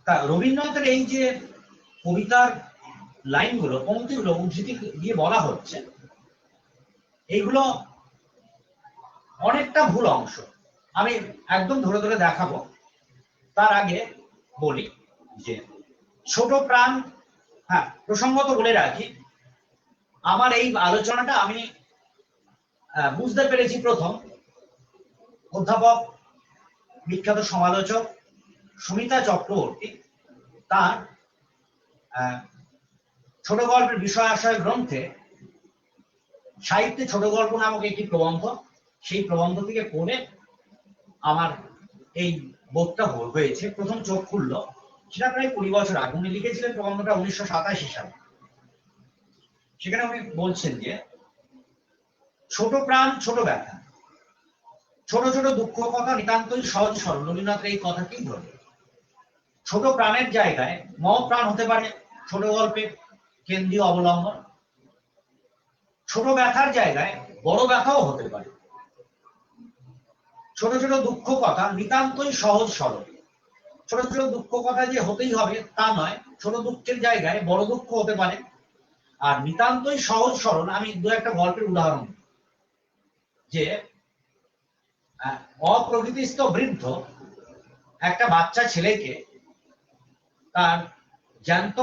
তা রবীন্দ্রনাথের এই যে কবিতার লাইনগুলো, পংক্তিগুলো উদ্ধৃতি দিয়ে বলা হচ্ছে, এইগুলো অনেকটা ভুল অংশ। আমি একদম ধরে ধরে দেখাবো। তার আগে বলি যে ছোট প্রাণ, প্রসঙ্গত বলে রাখি, আমার এই আলোচনাটা আমি বুঝতে পেরেছি প্রথম অধ্যাপক, বিখ্যাত সমালোচক সুমিতা চক্রবর্তী তার ছোট গল্পের বিষয় আশয় গ্রন্থে সাহিত্যে ছোট গল্প নামক একটি প্রবন্ধ, সেই প্রবন্ধ থেকে পড়ে আমার এই বোধটা হয়েছে, প্রথম চোখ খুলল। সেটা প্রায় 20 বছর আগে উনি লিখেছিলেন প্রবন্ধটা 1987 সালে। সেখানে উনি বলছেন যে ছোট প্রাণ ছোট ব্যথা ছোট ছোট দুঃখ কথা, নিতান্তই সহজ সরল। রবীন্দ্রনাথের এই কথাটি ধরে ছোট প্রাণের জায়গায় মহৎ প্রাণ হতে পারে ছোট গল্পের কেন্দ্রীয় অবলম্বন, ছোট ব্যথার জায়গায় বড় ব্যথাও হতে পারে। ছোট ছোট দুঃখ কথা নিতান্তই সহজ সরল। ছোট ছোট দুঃখ কথা যে হতেই হবে তা নয়, ছোট দুঃখের জায়গায় বড় দুঃখ হতে পারে। আর নিতান্তই সহজ সরল, আমি দু একটা গল্পের উদাহরণ, যে অপ্রকৃতিস্থ বৃদ্ধ একটা বাচ্চা ছেলেকে তার জ্যান্ত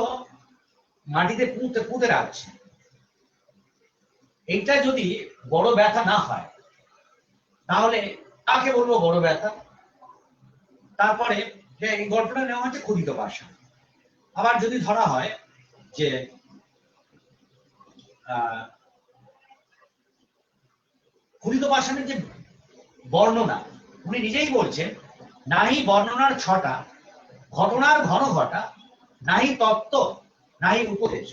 মাটিতে পুঁতে রাখছে। এইটা যদি বড় ব্যথা না হয় তাহলে কাকে বলবো বড় ব্যথা? তারপরে এই গল্পটা নেওয়া হচ্ছে ক্ষুদিত পাষাণ। আবার যদি ধরা হয় যে ক্ষুদিত পাষাণের যে বর্ণনা, উনি নিজেই বলছেন নাহি বর্ণনার ছটা ঘটনার ঘন ঘটা, নাহি তত্ত্ব নাহি উপদেশ।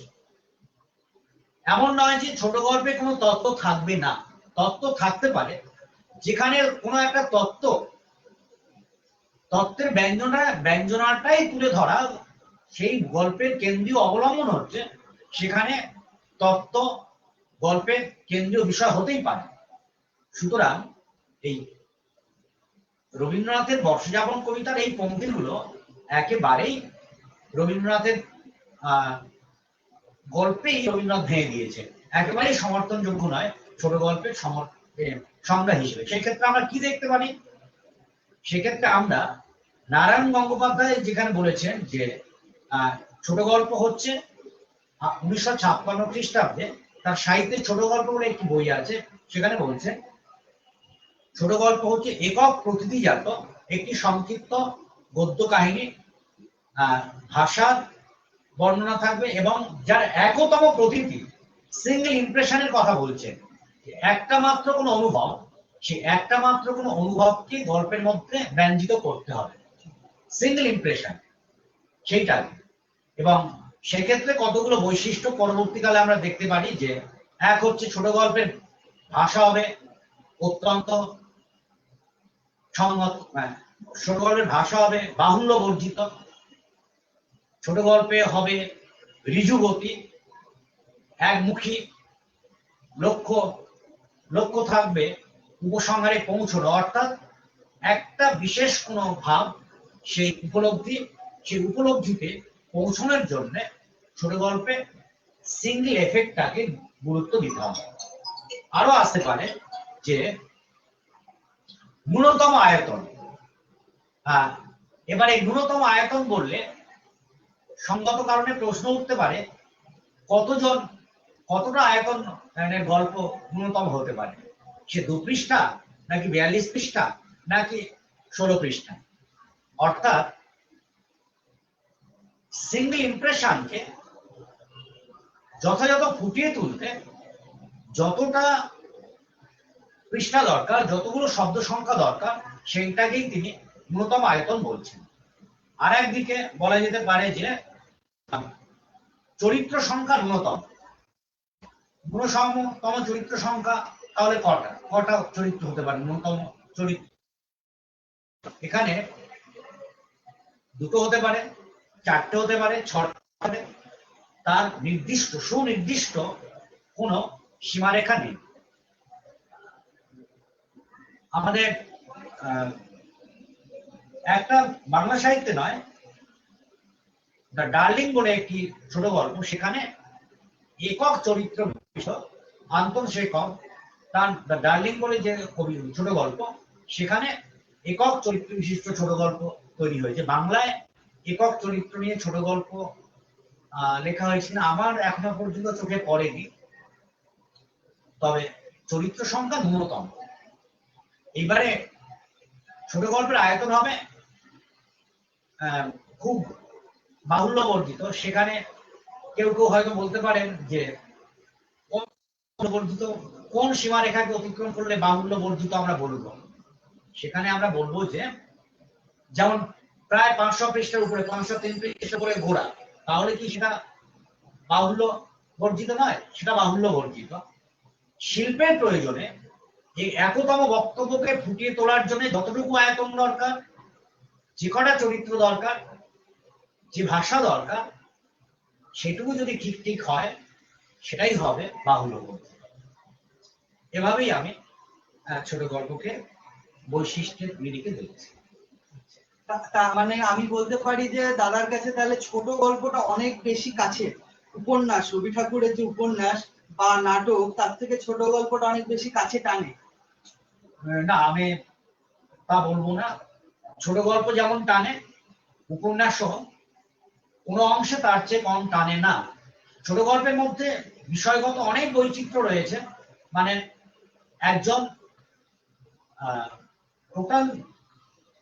এমন নয় যে ছোট গল্পে কোনো তত্ত্ব থাকবে না, তত্ত্ব থাকতে পারে। যেখানে কোনো একটা তত্ত্বের ব্যঞ্জনাটাই তুলে ধরা সেই গল্পের কেন্দ্রীয় অবলম্বন হচ্ছে, সেখানে তত্ত্ব গল্পের কেন্দ্রীয় বিষয় হতেই পারে। সুতরাং এই রবীন্দ্রনাথের বর্ষযাপন কবিতার এই পংক্তিগুলো একেবারেই রবীন্দ্রনাথের গল্পেই রবীন্দ্রনাথ ভেঙে দিয়েছে, একেবারেই সমর্থনযোগ্য নয় ছোট গল্পের সংজ্ঞা হিসেবে। সেক্ষেত্রে আমরা কি দেখতে পারি? সেক্ষেত্রে আমরা নারায়ণ গঙ্গোপাধ্যায় যেখানে বলেছেন যে ছোট গল্প হচ্ছে 1956 খ্রিস্টাব্দে তার সাহিত্যের ছোট গল্প বলে একটি বই আছে, সেখানে বলছে ছোট গল্প হচ্ছে একক প্রকৃতিজাত একটি সংক্ষিপ্ত গদ্য কাহিনী, ভাষার বর্ণনা থাকবে এবং যার একতম প্রকৃতি, সিঙ্গেল ইমপ্রেশনের কথা বলছেন। একটা মাত্র কোনো অনুভব, সেই একটা মাত্র কোনো অনুভবকে গল্পের মধ্যে ব্যঞ্জিত করতে হবে, সিঙ্গেল ইমপ্রেশন সেইটা। এবং সেক্ষেত্রে কতগুলো বৈশিষ্ট্য পরবর্তীকালে আমরা দেখতে পারি যে এক হচ্ছে ছোট গল্পের ভাষা হবে অত্যন্ত ছোট গল্পের ভাষা হবে বাহুল্য বর্জিত, ছোট গল্পে হবে ঋজু গতি, একমুখী, লক্ষ্য থাকবে উপসংহারে পৌঁছানো, অর্থাৎ একটা বিশেষ কোনো ভাব সেই উপলব্ধিতে পৌঁছানোর জন্য ছোট গল্পে সিঙ্গেল এফেক্টটাকে গুরুত্ব দিতে হবে। আরো আসতে পারে যে ন্যূনতম আয়তন। এবারে ন্যূনতম আয়তন বললে সঙ্গত কারণে প্রশ্ন উঠতে পারে কতটা আয়তন গল্প ন্যূনতম হতে পারে, সে 2 পৃষ্ঠা নাকি 42 পৃষ্ঠা নাকি 16 পৃষ্ঠা। অর্থাৎ সিঙ্গেল ইমপ্রেশনকে যথাযথ ফুটিয়ে তুলতে যতটা পৃষ্ঠা দরকার, যতগুলো শব্দ সংখ্যা দরকার, সেইটাকেই তিনি ন্যূনতম আয়তন বলছেন। আর একদিকে বলা যেতে পারে যে চরিত্র সংখ্যা ন্যূনতম চরিত্র সংখ্যা, তাহলে কটা চরিত্র হতে পারে ন্যূনতম চরিত্র? এখানে 2টো হতে পারে, 4টে হতে পারে, 6টা হতে পারে, তার সুনির্দিষ্ট কোনো সীমারেখা নেই। আমাদের একটা বাংলা সাহিত্যে নয়, দ্য ডার্লিং বলে একটি ছোট গল্প, সেখানে একক চরিত্র বিষয় আন্তন শেখর তার দ্য ডার্লিং বলে যে ছোট গল্প, সেখানে একক চরিত্র বিশিষ্ট ছোট গল্প তৈরি হয়েছে। বাংলায় একক চরিত্র নিয়ে ছোট গল্প লেখা হয়েছে না, আমার এখনো পর্যন্ত চোখে পড়েনি, তবে চরিত্র সংখ্যা ন্যূনতম। এইবারে ছোট গল্পের আয়তন হবে খুব বাহুল্য বর্জিত। সেখানে কেউ হয়তো বলতে পারেন যে বর্জিত কোন সীমারেখাকে অতিক্রম করলে বাহুল্য বর্জিত আমরা বলবো। সেখানে আমরা বলবো যে যেমন প্রায় 500 পৃষ্ঠার উপরে, 503 পৃষ্ঠা করে ঘোরা, তাহলে কি সেটা বাহুল্য বর্জিত নয়? সেটা বাহুল্য বর্জিত। শিল্পের প্রয়োজনে এই একতম বক্তব্যকে ফুটিয়ে তোলার জন্য যতটুকু আয়তন দরকার, যে কটা চরিত্র দরকার, যে ভাষা দরকার, সেটুকু যদি ঠিক হয়, সেটাই হবে বাহুল্য বর্জিত। এভাবেই আমি ছোট গল্পকে বৈশিষ্ট্যের নিরিখে দেখছি। মানে আমি বলতে পারি যে দাদার কাছে তাহলে ছোট গল্পটা অনেক বেশি কাছে। উপন্যাস, রবি ঠাকুরের যে উপন্যাস বা নাটক, তার থেকে ছোট গল্পটা অনেক বেশি কাছে টানে। না, আমি তা বলবো না। ছোট গল্প যেমন টানে, উপন্যাস সহ কোনো অংশে তার চেয়ে কম টানে না। ছোট গল্পের মধ্যে বিষয়গত অনেক বৈচিত্র্য রয়েছে। মানে একজন টোটাল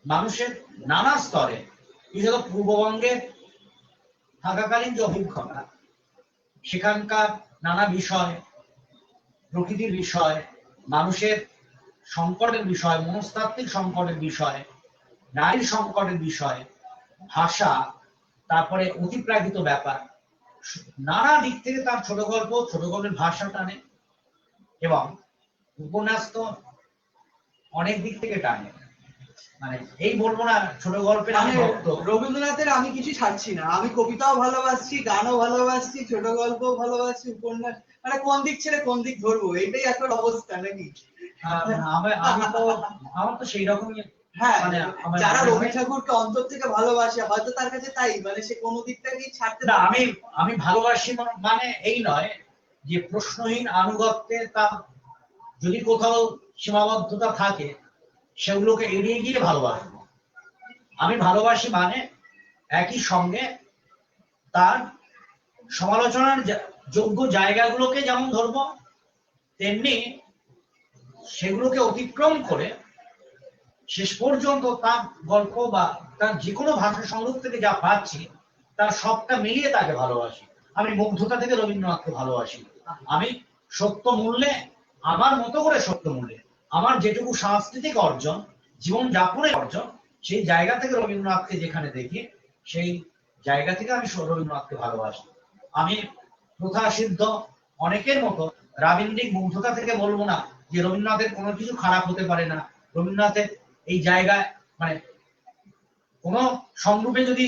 মানুষের নানা স্তরে, বিশেষত পূর্ববঙ্গে থাকাকালীন যে অভিজ্ঞতা, সেখানকার নানা বিষয়, প্রকৃতির বিষয়, মানুষের সংকটের বিষয়, মনস্তাত্ত্বিক সংকটের বিষয়, নারীর সংকটের বিষয়, ভাষা, তারপরে অতিপ্রাকৃত ব্যাপার, নানা দিক থেকে তার ছোট গল্পের ভাষা টানে। এবং উপন্যাস তো অনেক দিক থেকে টানে। মানে এই বলবো না ছোট গল্পের আমি মানে ভক্ত। রবীন্দ্রনাথের আমি কিছু ছাড়ছি না, আমি কবিতাও ভালোবাসছি, গানও ভালোবাসছি, ছোট গল্পও ভালোবাসছি, উপন্যাস, মানে কোন দিক ছেড়ে কোন দিক ধরবো, এটাই এখন অবস্থা নাকি? আমি তো আমার তো সেই রকমই। হ্যাঁ, মানে যারা রবি ঠাকুরকে অন্তর থেকে ভালোবাসে হয়তো তার কাছে তাই, মানে সে কোনো দিকটাকেই ছাড়তে না, পারে না। আমি ভালোবাসি মানে এই নয় যে প্রশ্নহীন আনুগত্যে তা যদি কোথাও সীমাবদ্ধতা থাকে সেগুলোকে এড়িয়ে গিয়ে ভালোবাসবো। আমি ভালোবাসি মানে একই সঙ্গে তার সমালোচনার যোগ্য জায়গাগুলোকে যেমন ধরবো, তেমনি সেগুলোকে অতিক্রম করে শেষ পর্যন্ত তার গল্প বা তার যে কোনো ভাষা সংগ্রহ থেকে যা পাচ্ছি তার সবটা মিলিয়ে তাকে ভালোবাসি। আমি মুগ্ধতা থেকে রবীন্দ্রনাথকে ভালোবাসি। আমি সত্য মূল্যে, আমার মতো করে সত্য মূল্যে আমার যেটুকু সাংস্কৃতিক অর্জন, জীবন যাপনের অর্জন, সেই জায়গা থেকে রবীন্দ্রনাথকে যেখানে দেখি সেই জায়গা থেকে আমি রবীন্দ্রনাথকে ভালোবাসি। আমি প্রথা সিদ্ধ অনেকের মতো রাবীন্দ্রিক মুগ্ধতা থেকে বলবো না যে রবীন্দ্রনাথের কোনো কিছু খারাপ হতে পারে না। রবীন্দ্রনাথের এই জায়গায় মানে কোনো সংরূপে যদি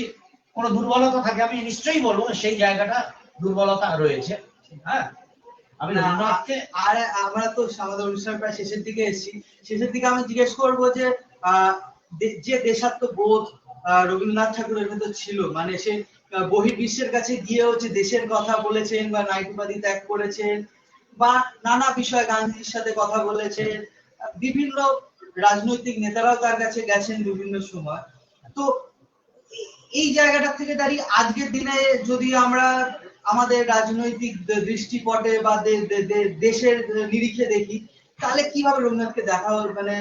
কোনো দুর্বলতা থাকে আমি নিশ্চয়ই বলবো সেই জায়গাটা দুর্বলতা রয়েছে। হ্যাঁ, আমি রবীন্দ্রনাথকে আর আমরা তো আমাদের অনুষ্ঠান প্রায় শেষের দিকে এসেছি, শেষের দিকে আমি জিজ্ঞেস করবো যে যে দেশাত্মবোধ রবীন্দ্রনাথ ঠাকুরের ভেতর ছিল, মানে সে বহির্বিশ্বের কাছে গিয়েও যে দেশের কথা বলেছেন বা নাইট উপাধি ত্যাগ করেছেন বা নানা বিষয়ে গান্ধীজির সাথে কথা বলেছেন, বিভিন্ন রাজনৈতিক নেতারাও তার কাছে গেছেন বিভিন্ন সময়। তো এই জায়গাটা থেকে দাঁড়িয়ে আজকের দিনে যদি আমরা আমাদের রাজনৈতিক দৃষ্টিপটে বা দেশের নিরিখে দেখি, তাহলে কিভাবে রবীন্দ্রনাথকে দেখা, মানে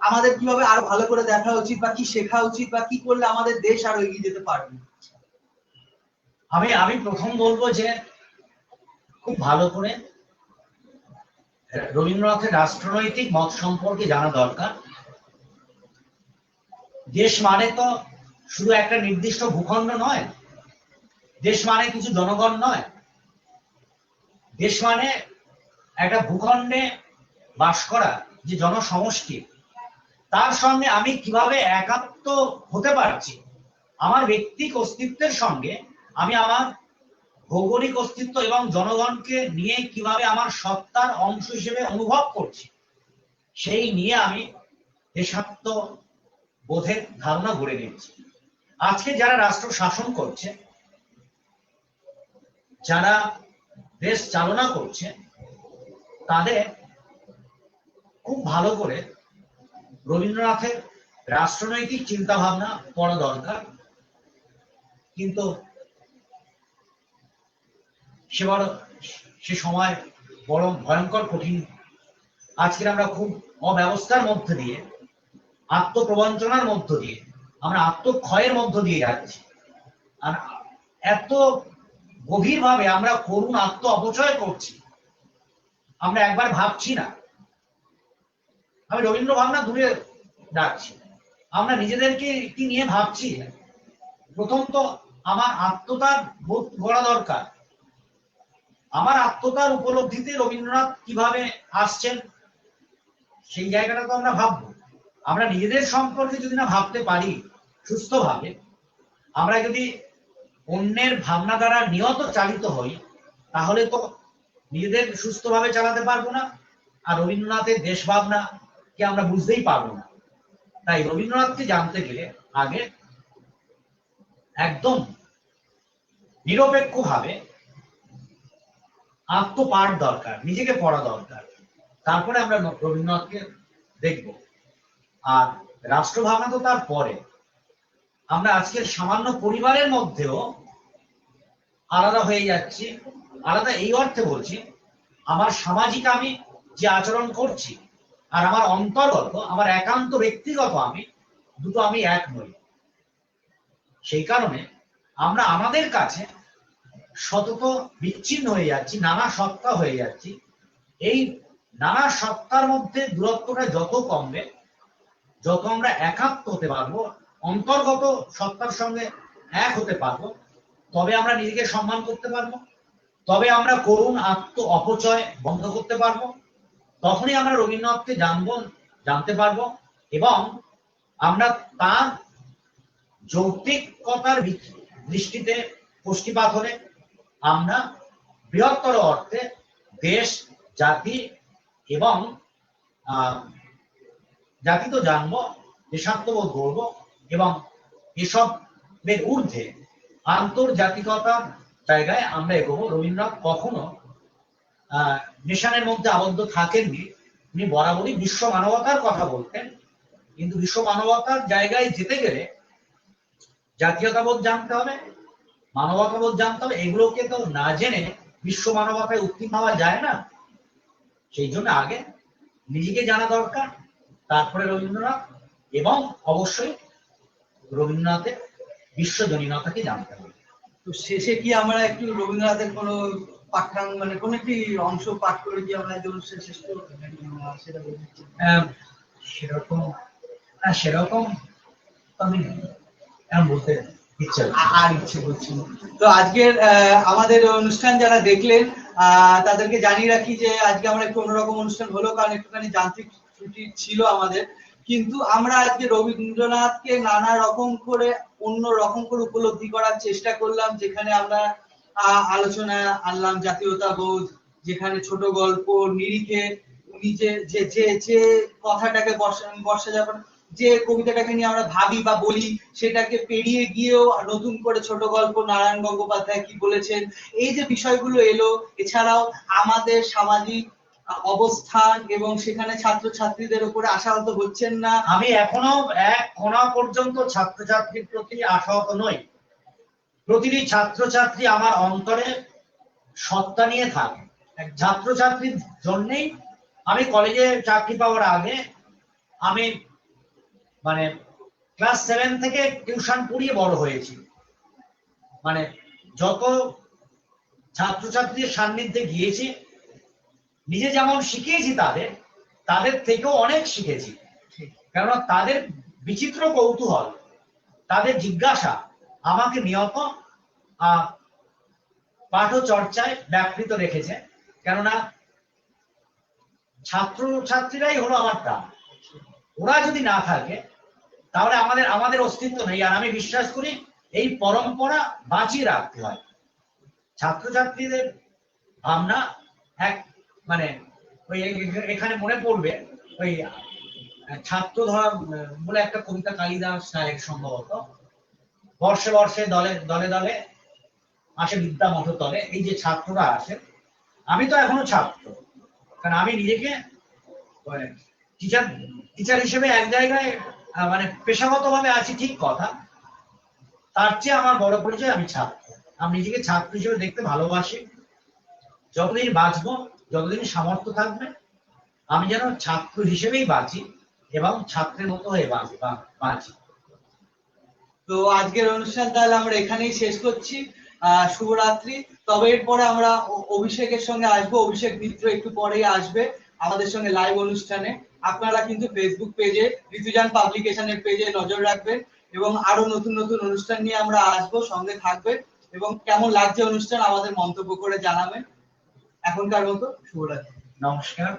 আমাদের কিভাবে আরো ভালো করে দেখা উচিত বা কি শেখা উচিত বা কি করলে আমাদের দেশ আরো এগিয়ে যেতে পারবে? আমি প্রথম বলবো যে খুব ভালো করে রবীন্দ্রনাথের রাষ্ট্রনৈতিক মত সম্পর্কে জানা দরকার। দেশ মানে তো শুধু একটা নির্দিষ্ট ভূখণ্ড নয়, দেশ মানে কিছু জনগণ নয়, দেশ মানে একটা ভূখণ্ডে বাস করা যে জনসমষ্টি, তার সঙ্গে আমি কিভাবে একাত্ম হতে পারছি, আমার ব্যক্তিক অস্তিত্বের সঙ্গে আমি আমার ভৌগোলিক অস্তিত্ব এবং জনগণকে নিয়ে কিভাবে আমার সত্তার অংশ হিসেবে অনুভব করছি, সেই নিয়ে আমি দেশাত্ম বোধের ধারণা গড়ে নিচ্ছি। আজকে যারা রাষ্ট্র শাসন করছে, যারা দেশ চালনা করছে, তাদের খুব ভালো করে রবীন্দ্রনাথের রাষ্ট্রনৈতিক চিন্তা ভাবনা পড়া দরকার। কিন্তু সে সময় বড় ভয়ঙ্কর কঠিন। আজকের আমরা খুব অব্যবস্থার মধ্যে দিয়ে, আত্মপ্রবঞ্চনার মধ্য দিয়ে, আমরা আত্মক্ষয়ের মধ্য দিয়ে যাচ্ছি। আর এত গভীরভাবে আমরা করুণ আত্ম অপচয় করছি, আমরা একবার ভাবছি না। আমি রবীন্দ্র ভাবনা দূরে রাখছি, আমরা নিজেদেরকে কি নিয়ে ভাবছি। প্রথম তো আমার আত্মতার বোধ করা দরকার। আমার আত্মতার উপলব্ধিতে রবীন্দ্রনাথ কিভাবে আসছেন সেই জায়গাটা তো আমরা ভাববো। আমরা নিজেদের সম্পর্কে যদি না ভাবতে পারি সুস্থভাবে, আমরা যদি অন্যের ভাবনা দ্বারা নিয়ত চালিত হই, তাহলে তো নিজেদের সুস্থভাবে চালাতে পারবো না, আর রবীন্দ্রনাথের দেশ ভাবনাকে আমরা বুঝতেই পারবো না। তাই রবীন্দ্রনাথকে জানতে গেলে আগে একদম নিরপেক্ষভাবে আত্মপাঠ দরকার, নিজেকে পড়া দরকার, তারপরে আমরা রবীন্দ্রনাথকে দেখব। আর রাষ্ট্র ভাবনা তো তার পরে। আমরা আজকের সামান্য পরিবারের মধ্যেও আলাদা হয়ে যাচ্ছি। আলাদা এই অর্থে বলছি, আমার সামাজিক আমি যে আচরণ করছি আর আমার অন্তর্গত, আমার একান্ত ব্যক্তিগত আমি, দুটো আমি এক নই। সেই কারণে আমরা আমাদের কাছে সতত বিচ্ছিন্ন হয়ে যাচ্ছি, নানা সত্তা হয়ে যাচ্ছি। এই নানা সত্তার মধ্যে দূরত্বটা যত কমবে, যত আমরা একাত্ম হতে পারবো, অন্তর্গত সত্তার সঙ্গে এক হতে পারবো, তবে আমরা নিজেকে সম্মান করতে পারবো, তবে আমরা করুণ আত্ম অপচয় বন্ধ করতে পারবো, তখনই আমরা রবীন্দ্রনাথকে জানতে পারবো এবং আমরা তার যৌক্তিকতার দৃষ্টিতে পুষ্টিপাত হলে আমরা বৃহত্তর অর্থে দেশ, জাতি এবং জাতি তো জানবো, দেশাত্মবোধ গড়ব এবং এসবের ঊর্ধ্বে আন্তর্জাতিকতার জায়গায় আমরা এগোবো। রবীন্দ্রনাথ কখনো নেশানের মধ্যে আবদ্ধ থাকেননি, উনি বরাবরই বিশ্ব মানবতার কথা বলতেন। কিন্তু বিশ্ব মানবতার জায়গায় যেতে গেলে জাতীয়তাবোধ জানতে হবে, মানবতাবোধ জানতে হবে। এগুলোকে তো না জেনে বিশ্ব মানবতায় উত্তীর্ণ হওয়া যায় না। সেই জন্য আগে নিজেকে জানা দরকার, তারপরে রবীন্দ্রনাথ, এবং অবশ্যই রবীন্দ্রনাথের বিশ্বজনীনতাকে জানতে হবে। তো শেষে কি আমরা একটু রবীন্দ্রনাথের কোনো পাঠ্যাঙ্গ মানে কোন একটি অংশ পাঠ করে কি আমরা এই অনুষ্ঠান শেষ করব? সেটা বলছি সেরকম সেরকম আমি বলতে ইচ্ছে আর ইচ্ছে করছি না। তো আজকের আমাদের অনুষ্ঠান যারা দেখলেন তাদেরকে জানিয়ে রাখি যে আজকে আমরা একটু অন্যরকম অনুষ্ঠান হলো, কারণ একটুখানি যান্ত্রিক ত্রুটি ছিল আমাদের। কিন্তু আমরা আজকে রবীন্দ্রনাথকে নানা রকম করে অন্য রকম করে উপলব্ধি করার চেষ্টা করলাম, যেখানে আমরা আলোচনা আনলাম জাতীয়তাবোধ, যেখানে ছোট গল্প নিরিখে উনি যে কথাটাকে বর্ষা যাপন যে কবিতাটাকে নিয়ে আমরা ভাবি বা বলি, সেটাকে পেরিয়ে গিয়েও নতুন করে ছোট গল্প নারায়ণ গঙ্গোপাধ্যায় কি বলেছেন, এই যে বিষয়গুলো এলো। এছাড়াও আমাদের সামাজিক অবস্থান এবং সেখানে ছাত্রছাত্রীদের উপরে আশাহত হচ্ছেন না। আমি এখনো এক কোণা পর্যন্ত ছাত্রছাত্রীর প্রতি আশাহত নই। প্রতিটি ছাত্রছাত্রী আমার অন্তরে সত্তা নিয়ে থাকে। ছাত্রছাত্রীর জন্যই আমি কলেজে চাকরি পাওয়ার আগে আমি মানে ক্লাস 7 থেকে টিউশন পড়িয়ে বড় হয়েছি। মানে যত ছাত্রছাত্রীদের সান্নিধ্যে গিয়েছি, নিজে যেমন শিখিয়েছি তাদের থেকেও অনেক শিখেছি। কেননা তাদের বিচিত্র কৌতূহল, তাদের জিজ্ঞাসা আমাকে নিয়ত পাঠ চর্চায় ব্যাপৃত রেখেছে। কেননা ছাত্রছাত্রীরাই হলো আমার প্রাণ। ওরা যদি না থাকে তাহলে আমাদের অস্তিত্ব নেই। আর আমি বিশ্বাস করি এই পরম্পরা বাঁচিয়ে রাখতে হয়। ছাত্রছাত্রীদের ভাবনা এক মানে ওই এখানে মনে পড়বে ওই ছাত্র ধরা বলে একটা কবিতা, কালিদাস নায়ক সম্ভবত, বর্ষে বর্ষে দলে দলে দলে আসে বিদ্যা মঠ তলে। এই যে ছাত্ররা আসে, আমি তো এখনো ছাত্র, কারণ আমি নিজেকে টিচার হিসেবে এক জায়গায় মানে পেশাগতভাবে আছি, ঠিক কথা। তার চেয়ে আমার বড় পরিচয় আমি ছাত্র। আমি নিজেকে ছাত্র হিসেবে দেখতে ভালোবাসি। যতদিন বাঁচবো, যতদিন সামর্থ্য থাকবে, আমি যেন ছাত্র হিসেবেই বাঁচি এবং ছাত্রের মতো হয়ে বাঁচি। তো আজকের অনুষ্ঠান তাহলে আমরা এখানেই শেষ করছি। শুভরাত্রি। তবে এরপরে আমরা অভিষেকের সঙ্গে আসবো, অভিষেক মিত্র একটু পরেই আসবে আমাদের সঙ্গে লাইভ অনুষ্ঠানে। আপনারা কিন্তু ফেসবুক পেজে, ঋতুযান পাবলিকেশনের পেজে নজর রাখবেন এবং আরো নতুন নতুন অনুষ্ঠান নিয়ে আমরা আসবো, সঙ্গে থাকবেন এবং কেমন লাগছে অনুষ্ঠান আমাদের মন্তব্য করে জানাবেন। এখনকার মতো শুভরাত্রি। নমস্কার।